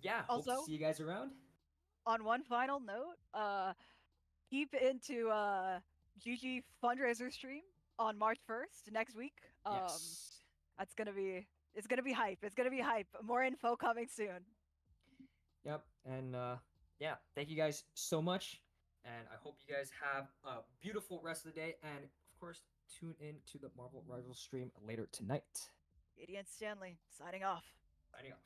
yeah, hope to Also, see you guys around. on one final note, keep into GG fundraiser stream on March 1st next week. Yes. That's it's gonna be hype. It's gonna be hype. More info coming soon. Yep. And yeah, thank you guys so much. And I hope you guys have a beautiful rest of the day. And of course, tune in to the Marvel Rival stream later tonight. Katie and Stanley signing off. Signing off.